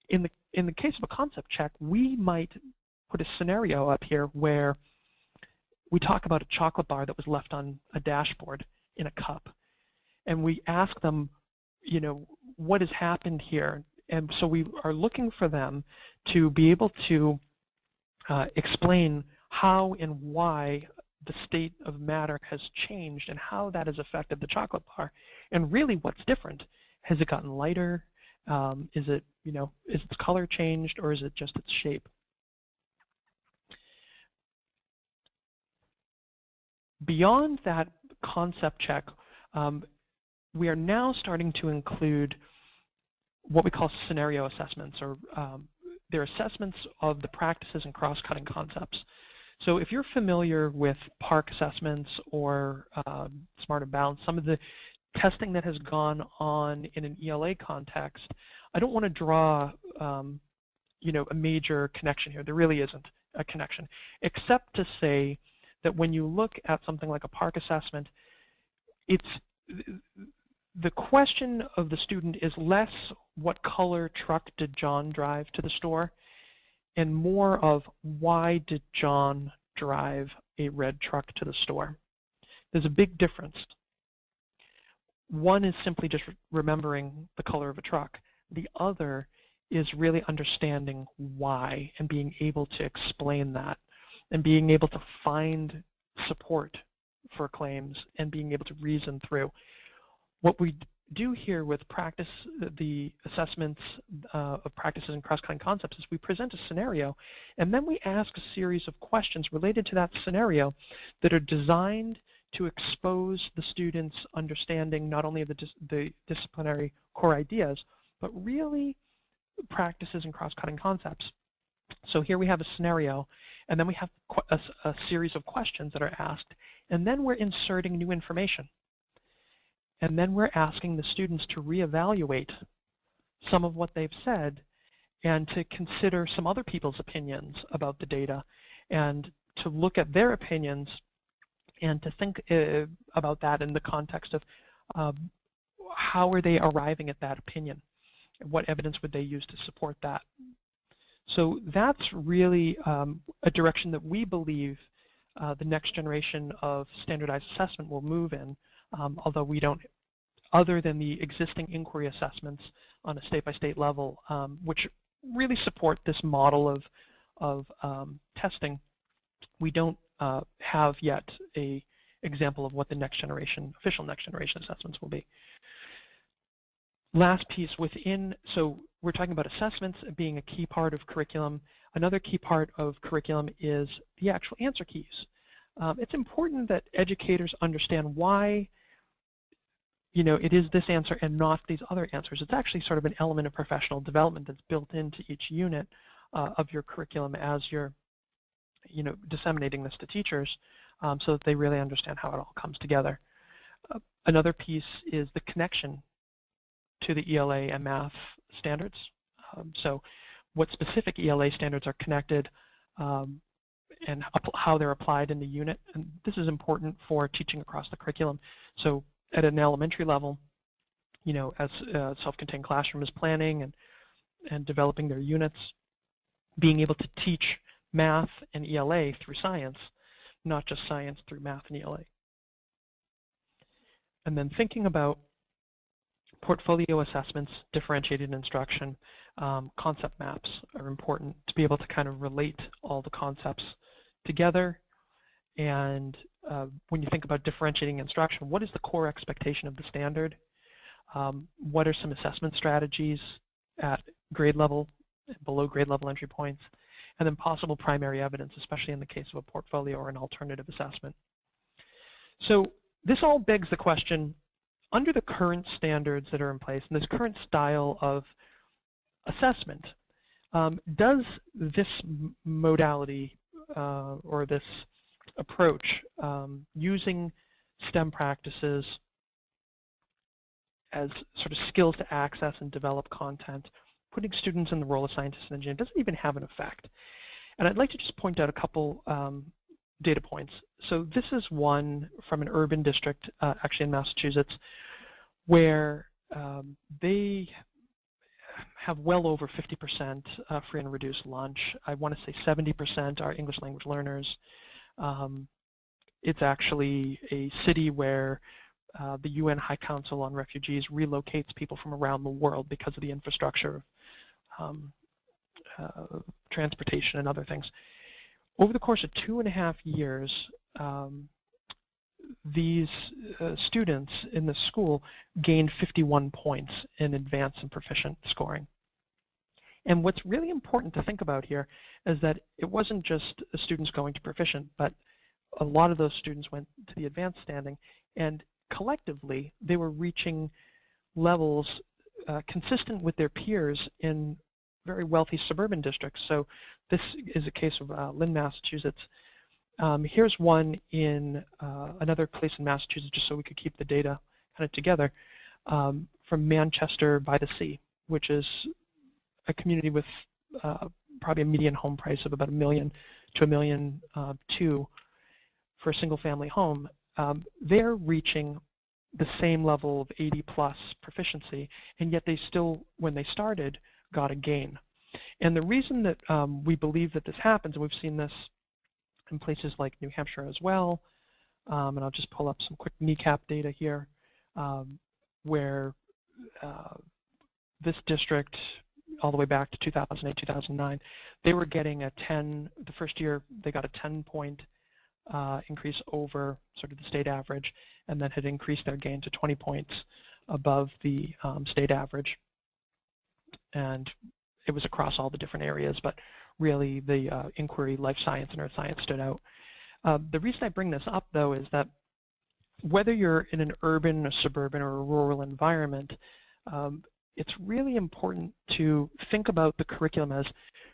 In the case of a concept check, we might put a scenario up here where we talk about a chocolate bar that was left on a dashboard in a cup, and we ask them, what has happened here? And so we are looking for them to be able to explain how and why the state of matter has changed and how that has affected the chocolate bar, and really what's different. Has it gotten lighter? Is it, is its color changed, or is it just its shape? Beyond that concept check, we are now starting to include what we call scenario assessments, or they're assessments of the practices and cross-cutting concepts. So if you're familiar with PARC assessments or Smart and Balanced, some of the testing that has gone on in an ELA context, I don't want to draw a major connection here. There really isn't a connection, except to say that when you look at something like a PARC assessment, it's the question of the student is less what color truck did John drive to the store, and more of why did John drive a red truck to the store. There's a big difference. One is simply just remembering the color of a truck. The other is really understanding why and being able to explain that, and being able to find support for claims and being able to reason through. What we do here with practice, the assessments of practices and cross-cutting concepts, is we present a scenario, and then we ask a series of questions related to that scenario that are designed to expose the students' understanding not only of the disciplinary core ideas, but really practices and cross-cutting concepts. So here we have a scenario, and then we have a series of questions that are asked, and then we're inserting new information. And then we're asking the students to reevaluate some of what they've said and to consider some other people's opinions about the data, and to look at their opinions and to think about that in the context of how are they arriving at that opinion, and what evidence would they use to support that. So that's really a direction that we believe the next generation of standardized assessment will move in, although we don't other than the existing inquiry assessments on a state-by-state level, which really support this model of testing. We don't have yet a example of what the official next generation assessments will be. Last piece so we're talking about assessments being a key part of curriculum. Another key part of curriculum is the actual answer keys. It's important that educators understand why it is this answer and not these other answers. It's actually sort of an element of professional development that's built into each unit of your curriculum as you're disseminating this to teachers, so that they really understand how it all comes together. Another piece is the connection to the ELA and Math Standards. So what specific ELA standards are connected and how they're applied in the unit. And this is important for teaching across the curriculum. So at an elementary level, as self-contained classroom is planning and developing their units, being able to teach math and ELA through science, not just science through math and ELA. And then thinking about portfolio assessments, differentiated instruction, concept maps are important to be able to kind of relate all the concepts together. And when you think about differentiating instruction, what is the core expectation of the standard? What are some assessment strategies at grade level, below grade level entry points? And then possible primary evidence, especially in the case of a portfolio or an alternative assessment. So this all begs the question, under the current standards that are in place and this current style of assessment, does this modality or this approach using STEM practices as sort of skills to access and develop content, putting students in the role of scientists and engineers, doesn't even have an effect? And I'd like to just point out a couple data points. So this is one from an urban district, actually in Massachusetts, where they have well over 50% free and reduced lunch. I want to say 70% are English language learners. It's actually a city where the UN High Council on Refugees relocates people from around the world because of the infrastructure, transportation and other things. Over the course of 2.5 years, these students in the school gained 51 points in advanced and proficient scoring. And what's really important to think about here is that it wasn't just students going to proficient, but a lot of those students went to the advanced standing, and collectively they were reaching levels consistent with their peers in very wealthy suburban districts. So this is a case of Lynn, Massachusetts. Here's one in another place in Massachusetts, just so we could keep the data kind of together, from Manchester by the Sea, which is a community with probably a median home price of about $1 million to $1.2 million for a single-family home. They're reaching the same level of 80+ proficiency, and yet they still, when they started, got a gain. And the reason that we believe that this happens, and we've seen this in places like New Hampshire as well, and I'll just pull up some quick kneecap data here, where this district, all the way back to 2008, 2009, they were getting a 10, the first year they got a 10-point increase over sort of the state average, and then had increased their gain to 20 points above the state average. And it was across all the different areas, but really the inquiry, life science, and earth science stood out. The reason I bring this up, though, is that whether you're in an urban, a suburban, or a rural environment, it's really important to think about the curriculum as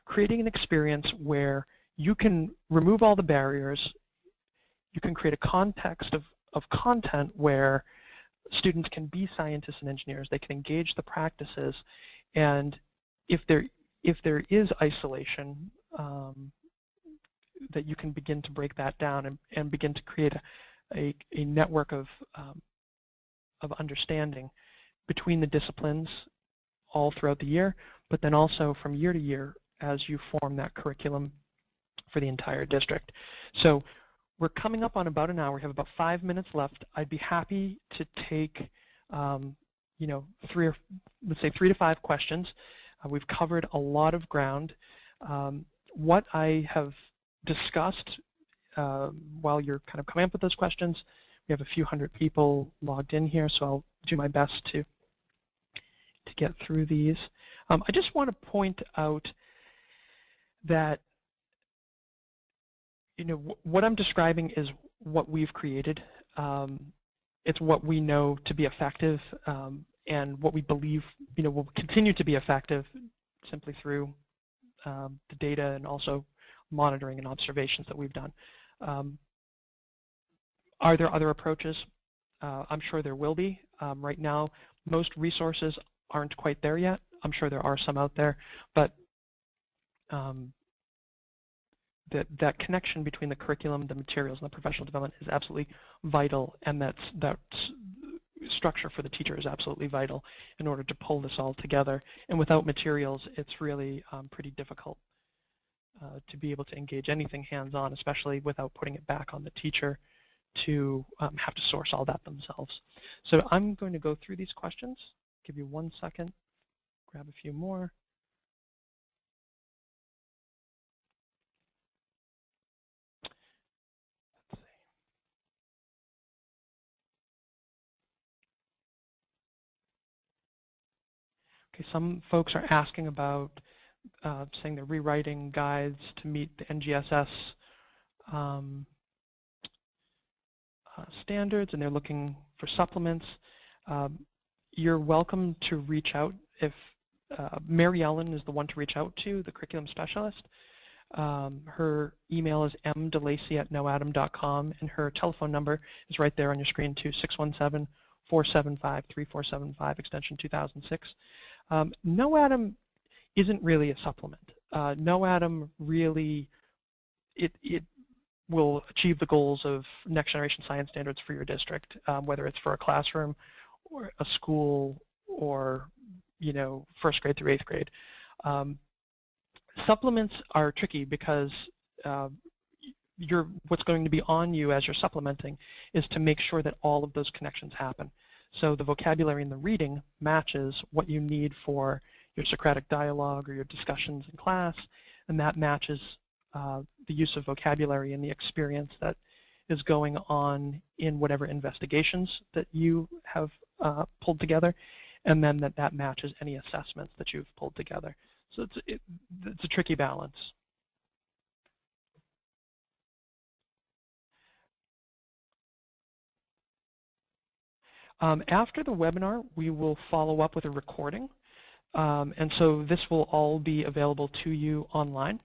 creating an experience where you can remove all the barriers, you can create a context of content where students can be scientists and engineers, they can engage the practices, and if there is isolation, that you can begin to break that down and begin to create a network of understanding between the disciplines all throughout the year, but then also from year to year as you form that curriculum for the entire district. So we're coming up on about an hour. We have about 5 minutes left. I'd be happy to take you know, let's say 3 to 5 questions. We've covered a lot of ground. What I have discussed while you're kind of coming up with those questions, we have a few hundred people logged in here, so I'll do my best to get through these. I just want to point out that, you know, what I'm describing is what we've created. It's what we know to be effective, and what we believe, you know, will continue to be effective simply through the data and also monitoring and observations that we've done. Are there other approaches? I'm sure there will be. Right now, most resources aren't quite there yet. I'm sure there are some out there, but that connection between the curriculum, the materials, and the professional development is absolutely vital, and that structure for the teacher is absolutely vital in order to pull this all together. And without materials, it's really pretty difficult to be able to engage anything hands-on, especially without putting it back on the teacher to have to source all that themselves. So I'm going to go through these questions. Give you 1 second, grab a few more. Okay, some folks are asking about saying they're rewriting guides to meet the NGSS standards, and they're looking for supplements. You're welcome to reach out. If Mary Ellen is the one to reach out to, the curriculum specialist. Her email is mdelacy@knowatom.com, and her telephone number is right there on your screen too, 617-475-3475, extension 2006. KnowAtom isn't really a supplement. KnowAtom really, it will achieve the goals of next generation science standards for your district, whether it's for a classroom or a school or, you know, 1st grade through 8th grade. Supplements are tricky because what's going to be on you as you're supplementing is to make sure that all of those connections happen. So the vocabulary in the reading matches what you need for your Socratic dialogue or your discussions in class, and that matches the use of vocabulary and the experience that is going on in whatever investigations that you have pulled together, and then that matches any assessments that you've pulled together. So it's a tricky balance. After the webinar, we will follow up with a recording, and so this will all be available to you online.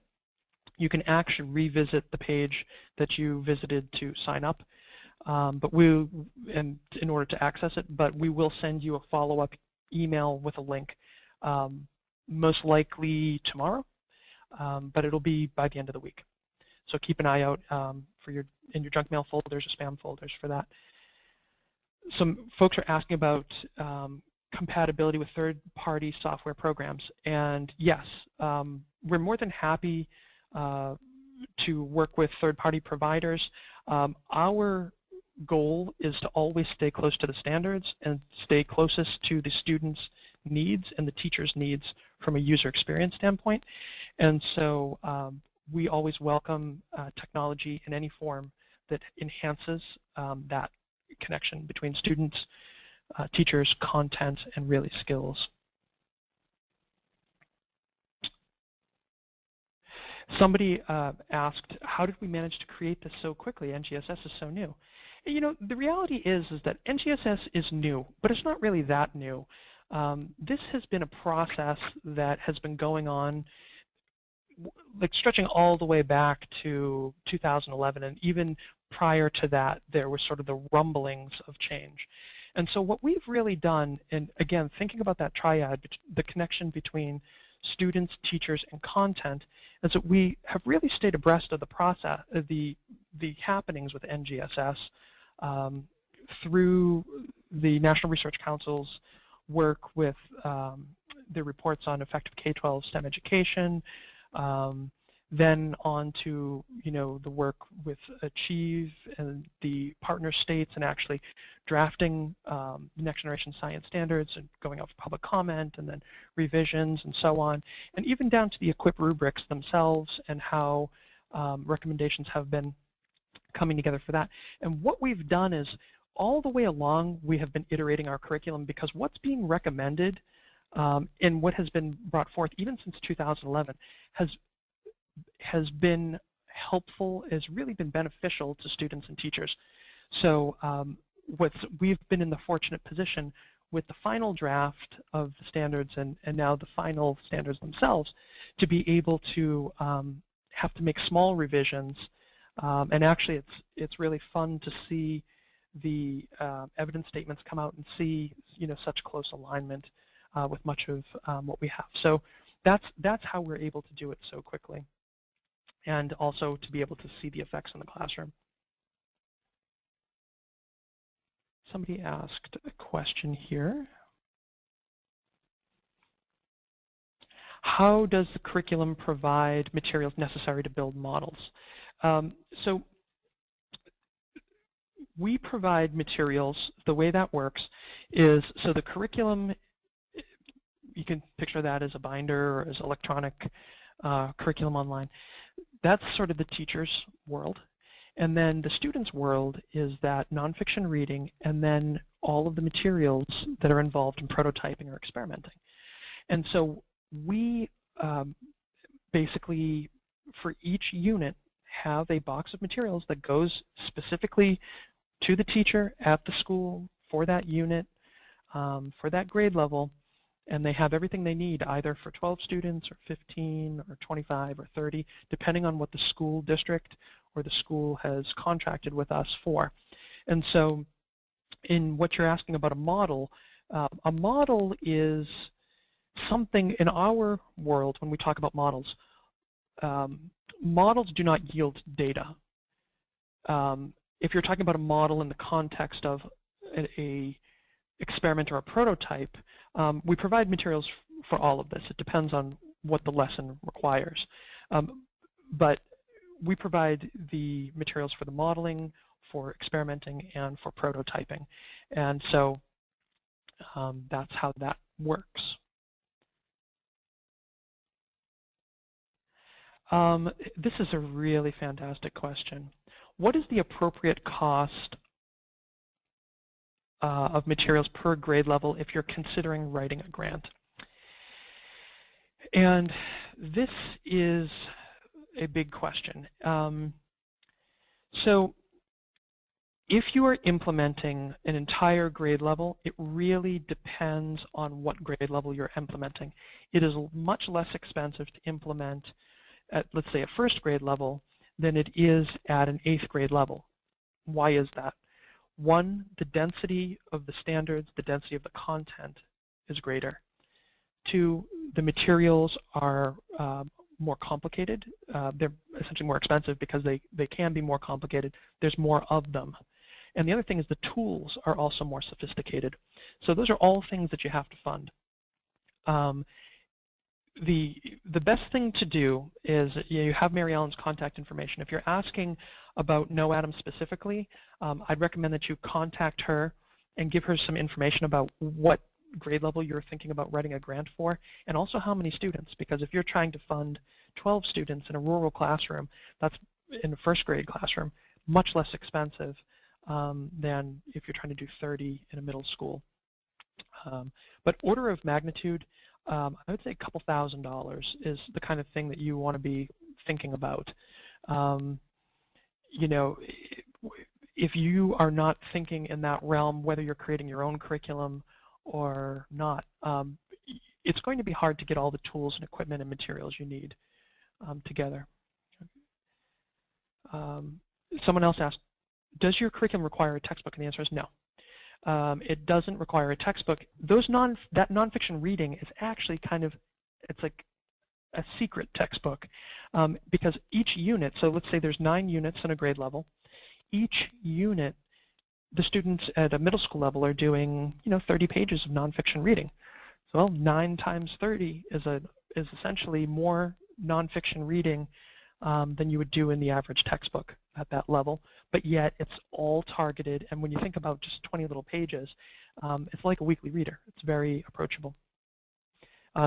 You can actually revisit the page that you visited to sign up, in order to access it, but we will send you a follow-up email with a link, most likely tomorrow, but it'll be by the end of the week. So keep an eye out in your junk mail folders or spam folders for that. Some folks are asking about compatibility with third-party software programs, and yes, we're more than happy to work with third-party providers. Our goal is to always stay close to the standards and stay closest to the students' needs and the teachers' needs from a user experience standpoint. And so we always welcome technology in any form that enhances that connection between students, teachers, content, and really skills. Somebody asked, how did we manage to create this so quickly? NGSS is so new. And, you know, the reality is that NGSS is new, but it's not really that new. This has been a process that has been going on, like stretching all the way back to 2011, and even prior to that, there was sort of the rumblings of change. And so what we've really done, and again, thinking about that triad, the connection between students, teachers, and content, is that we have really stayed abreast of the process, the happenings with NGSS through the National Research Council's work with the reports on effective K-12 STEM education, then on to, the work with Achieve and the partner states and actually drafting next generation science standards and going out for public comment and then revisions and so on, and even down to the equip rubrics themselves and how recommendations have been coming together for that. And what we've done is all the way along we have been iterating our curriculum, because what's being recommended and what has been brought forth even since 2011 has been helpful, has really been beneficial to students and teachers. So we've been in the fortunate position with the final draft of the standards and now the final standards themselves to be able to have to make small revisions. And actually it's really fun to see the evidence statements come out and see such close alignment with much of what we have. So that's how we're able to do it so quickly, and also to be able to see the effects in the classroom. Somebody asked a question here. How does the curriculum provide materials necessary to build models? So we provide materials. The way that works is, so the curriculum, you can picture that as a binder or as electronic curriculum online. That's sort of the teacher's world. And then the student's world is that nonfiction reading and then all of the materials that are involved in prototyping or experimenting. And so we basically, for each unit, have a box of materials that goes specifically to the teacher at the school for that unit, for that grade level, and they have everything they need either for 12 students or 15 or 25 or 30, depending on what the school district or the school has contracted with us for. And so in what you're asking about a model is something in our world. When we talk about models, models do not yield data. If you're talking about a model in the context of a experiment or a prototype, we provide materials for all of this. It depends on what the lesson requires. But we provide the materials for the modeling, for experimenting, and for prototyping. And so that's how that works. This is a really fantastic question. What is the appropriate cost of materials per grade level if you're considering writing a grant? And this is a big question. So if you are implementing an entire grade level, it really depends on what grade level you're implementing. It is much less expensive to implement at, let's say, a first grade level than it is at an 8th grade level. Why is that? One, the density of the standards, the density of the content is greater. Two, the materials are more complicated. They're essentially more expensive because they can be more complicated. There's more of them. And the other thing is the tools are also more sophisticated. So those are all things that you have to fund. The best thing to do is you have Mary Ellen's contact information. If you're asking about KnowAtom specifically, I'd recommend that you contact her and give her some information about what grade level you're thinking about writing a grant for, and also how many students, because if you're trying to fund 12 students in a rural classroom, that's in a first grade classroom, much less expensive than if you're trying to do 30 in a middle school. But order of magnitude, I would say a couple $1,000s is the kind of thing that you want to be thinking about. You know, if you are not thinking in that realm, whether you're creating your own curriculum or not, it's going to be hard to get all the tools and equipment and materials you need together. Someone else asked, does your curriculum require a textbook? And the answer is no. It doesn't require a textbook. That nonfiction reading is actually kind of, it's like a secret textbook, because each unit, so let's say there's 9 units in a grade level, each unit, the students at a middle school level are doing 30 pages of nonfiction reading. So 9 times 30 is essentially more nonfiction reading than you would do in the average textbook at that level, but yet it's all targeted, and when you think about just 20 little pages, it's like a weekly reader. It's very approachable.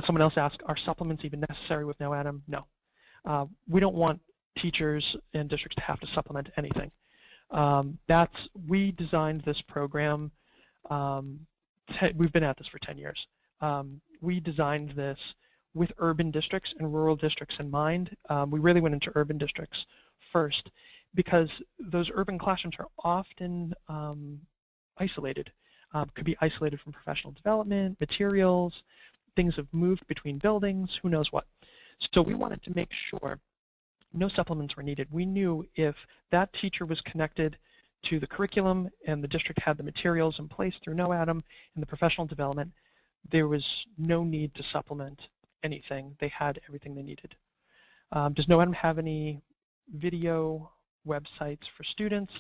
Someone else asked, are supplements even necessary with KnowAtom? No. We don't want teachers and districts to have to supplement anything. We designed this program, we've been at this for 10 years. We designed this with urban districts and rural districts in mind. We really went into urban districts first because those urban classrooms are often isolated. Could be isolated from professional development, materials, things have moved between buildings, who knows what. So we wanted to make sure no supplements were needed. We knew if that teacher was connected to the curriculum and the district had the materials in place through KnowAtom and the professional development, there was no need to supplement anything. They had everything they needed. Does KnowAtom have any video websites for students?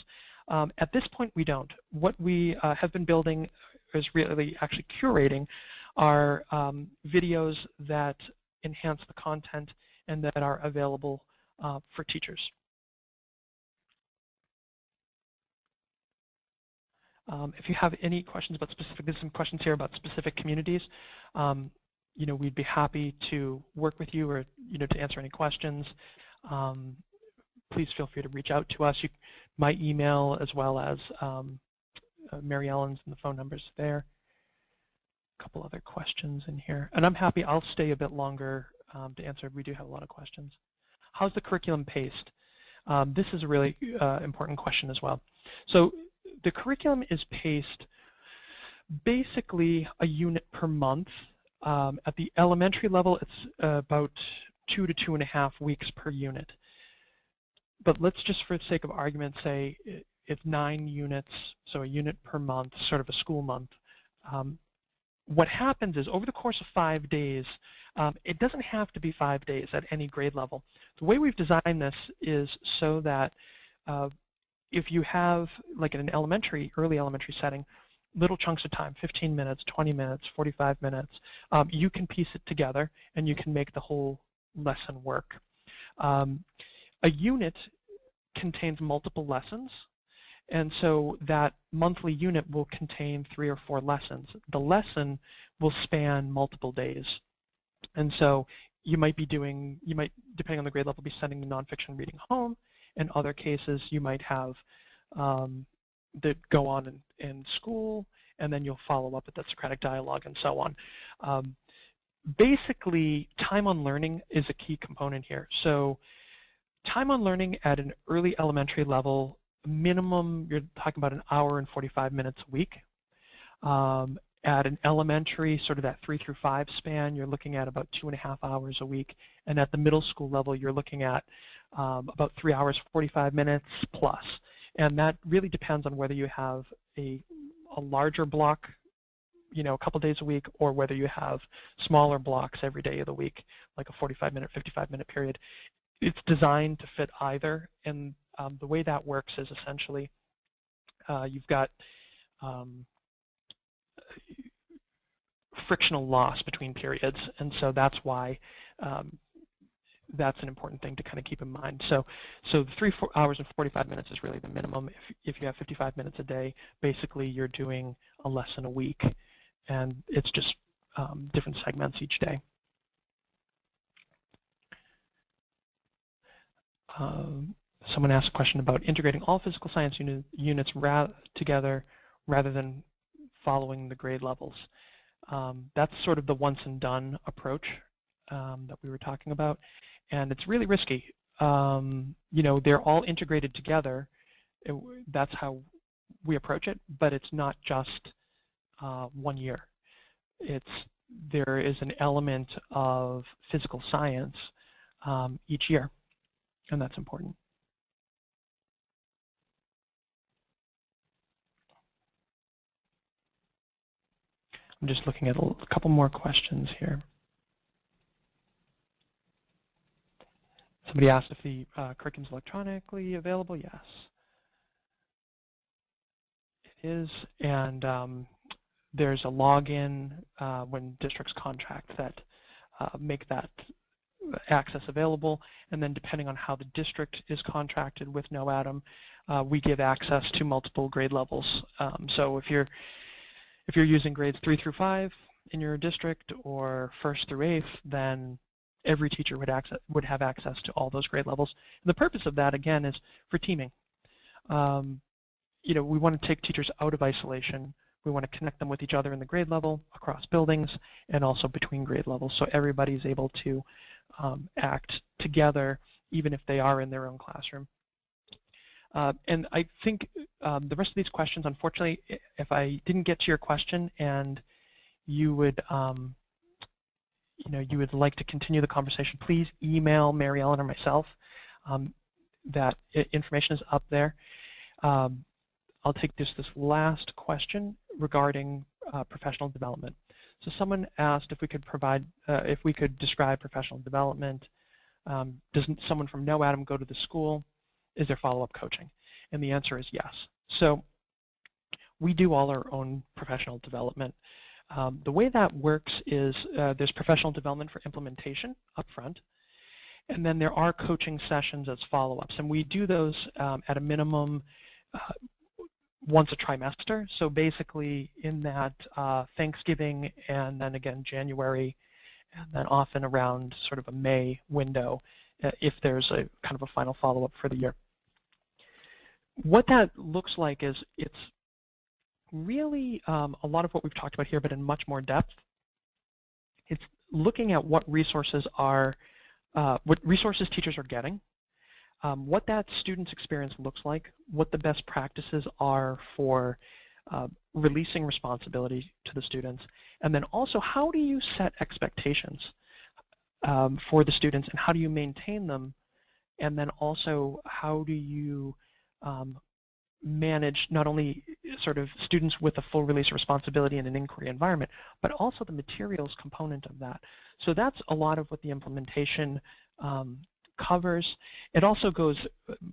At this point, we don't. What we have been building is really actually curating our videos that enhance the content and that are available for teachers. If you have any questions about specific, there's some questions here about specific communities. We'd be happy to work with you or to answer any questions. Please feel free to reach out to us. My email as well as Mary Ellen's and the phone numbers there. A couple other questions in here, and I'm happy. I'll stay a bit longer to answer. We do have a lot of questions. How's the curriculum paced? This is a really important question as well. So the curriculum is paced basically a unit per month. At the elementary level, it's about 2 to 2.5 weeks per unit. But let's just, for the sake of argument, say it's 9 units, so a unit per month, sort of a school month. What happens is over the course of 5 days, it doesn't have to be 5 days at any grade level. The way we've designed this is so that if you have, like in an early elementary setting, little chunks of time, 15 minutes, 20 minutes, 45 minutes, you can piece it together and you can make the whole lesson work. A unit contains multiple lessons, and so that monthly unit will contain 3 or 4 lessons. The lesson will span multiple days. And so you might, depending on the grade level, be sending the nonfiction reading home. In other cases, you might have that go on in school, and then you'll follow up with that Socratic dialogue and so on. Basically, time on learning is a key component here. So time on learning at an early elementary level, minimum, you're talking about 1 hour and 45 minutes a week. At an elementary, sort of that 3 through 5 span, you're looking at about 2.5 hours a week. And at the middle school level, you're looking at about 3 hours, 45 minutes plus. And that really depends on whether you have a larger block, a couple days a week, or whether you have smaller blocks every day of the week, like a 45-minute, 55-minute period. It's designed to fit either, and the way that works is essentially you've got frictional loss between periods, and so that's why that's an important thing to kind of keep in mind. So the 3 hours and 45 minutes is really the minimum. If you have 55 minutes a day, basically you're doing a lesson a week, and it's just different segments each day. Someone asked a question about integrating all physical science units together rather than following the grade levels. That's sort of the once and done approach that we were talking about, and it's really risky. They're all integrated together. That's how we approach it, but it's not just 1 year. There is an element of physical science each year, and that's important. I'm just looking at a couple more questions here. Somebody asked if the curriculum is electronically available. Yes, it is, and there's a login when districts contract that make that access available, and then depending on how the district is contracted with KnowAtom, we give access to multiple grade levels. So if you're using grades 3 through 5 in your district or 1st through 8th, then every teacher would have access to all those grade levels. And the purpose of that, again, is for teaming. We want to take teachers out of isolation. We want to connect them with each other in the grade level, across buildings, and also between grade levels, so everybody's able to act together, even if they are in their own classroom. And I think the rest of these questions, unfortunately, if I didn't get to your question and you would, you would like to continue the conversation, please email Mary Ellen or myself. That information is up there. I'll take this last question regarding professional development. So someone asked if we could describe professional development. Does someone from KnowAtom go to the school? Is there follow-up coaching? And the answer is yes. So we do all our own professional development. The way that works is there's professional development for implementation up front, and then there are coaching sessions as follow-ups, and we do those at a minimum once a trimester. So basically in that Thanksgiving and then again January, and then often around sort of a May window if there's a kind of a final follow-up for the year. What that looks like is it's really a lot of what we've talked about here, but in much more depth. It's looking at what resources teachers are getting, what that student's experience looks like, what the best practices are for releasing responsibility to the students, and then also how do you set expectations for the students and how do you maintain them, and then also how do you manage not only sort of students with a full release of responsibility in an inquiry environment, but also the materials component of that. So that's a lot of what the implementation covers. It also goes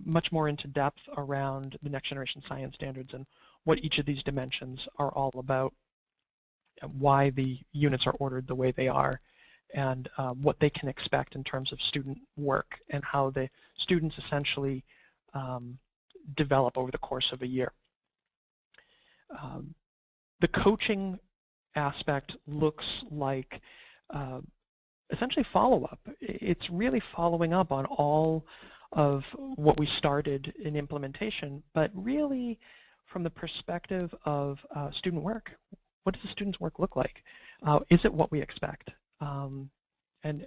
much more into depth around the next generation science standards and what each of these dimensions are all about, why the units are ordered the way they are, and what they can expect in terms of student work and how the students essentially develop over the course of a year. The coaching aspect looks like essentially follow-up. It's really following up on all of what we started in implementation, but really from the perspective of student work. What does the student's work look like? Is it what we expect? And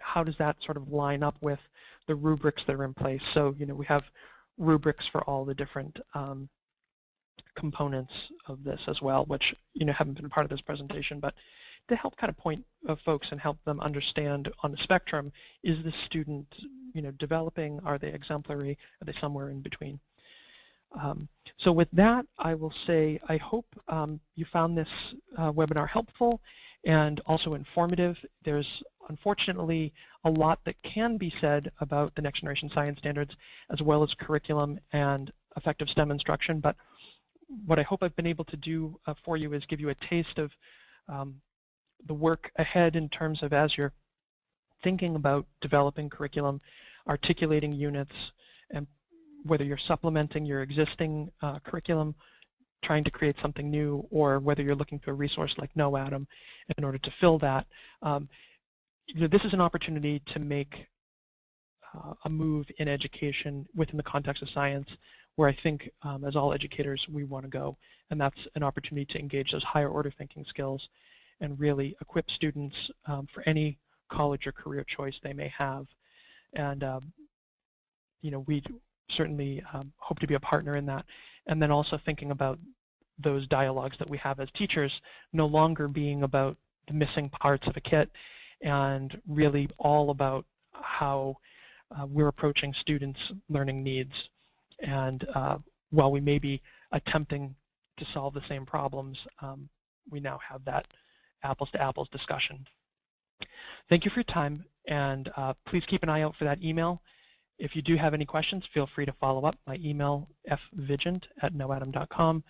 how does that sort of line up with the rubrics that are in place? So, we have rubrics for all the different components of this as well, which haven't been part of this presentation, but to help kind of point folks and help them understand on the spectrum, is the student developing, are they exemplary, are they somewhere in between? So with that, I will say I hope you found this webinar helpful and also informative. There's unfortunately a lot that can be said about the next generation science standards as well as curriculum and effective STEM instruction, but what I hope I've been able to do for you is give you a taste of the work ahead in terms of as you're thinking about developing curriculum, articulating units, and whether you're supplementing your existing curriculum, trying to create something new, or whether you're looking for a resource like KnowAtom in order to fill that. This is an opportunity to make a move in education within the context of science, where I think as all educators we want to go, and that's an opportunity to engage those higher order thinking skills and really equip students for any college or career choice they may have. And we certainly hope to be a partner in that. And then also thinking about those dialogues that we have as teachers no longer being about the missing parts of a kit and really all about how we're approaching students' learning needs. And while we may be attempting to solve the same problems, we now have that apples-to-apples discussion. Thank you for your time, and please keep an eye out for that email. If you do have any questions, feel free to follow up. My email, fvigent@knowatom.com.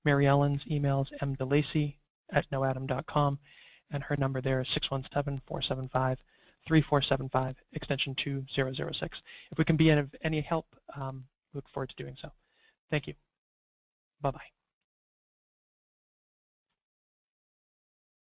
Mary Ellen's email is mdelacy@knowatom.com, and her number there is 617-475-3000. 3475, extension 2006. If we can be of any help, we look forward to doing so. Thank you. Bye-bye.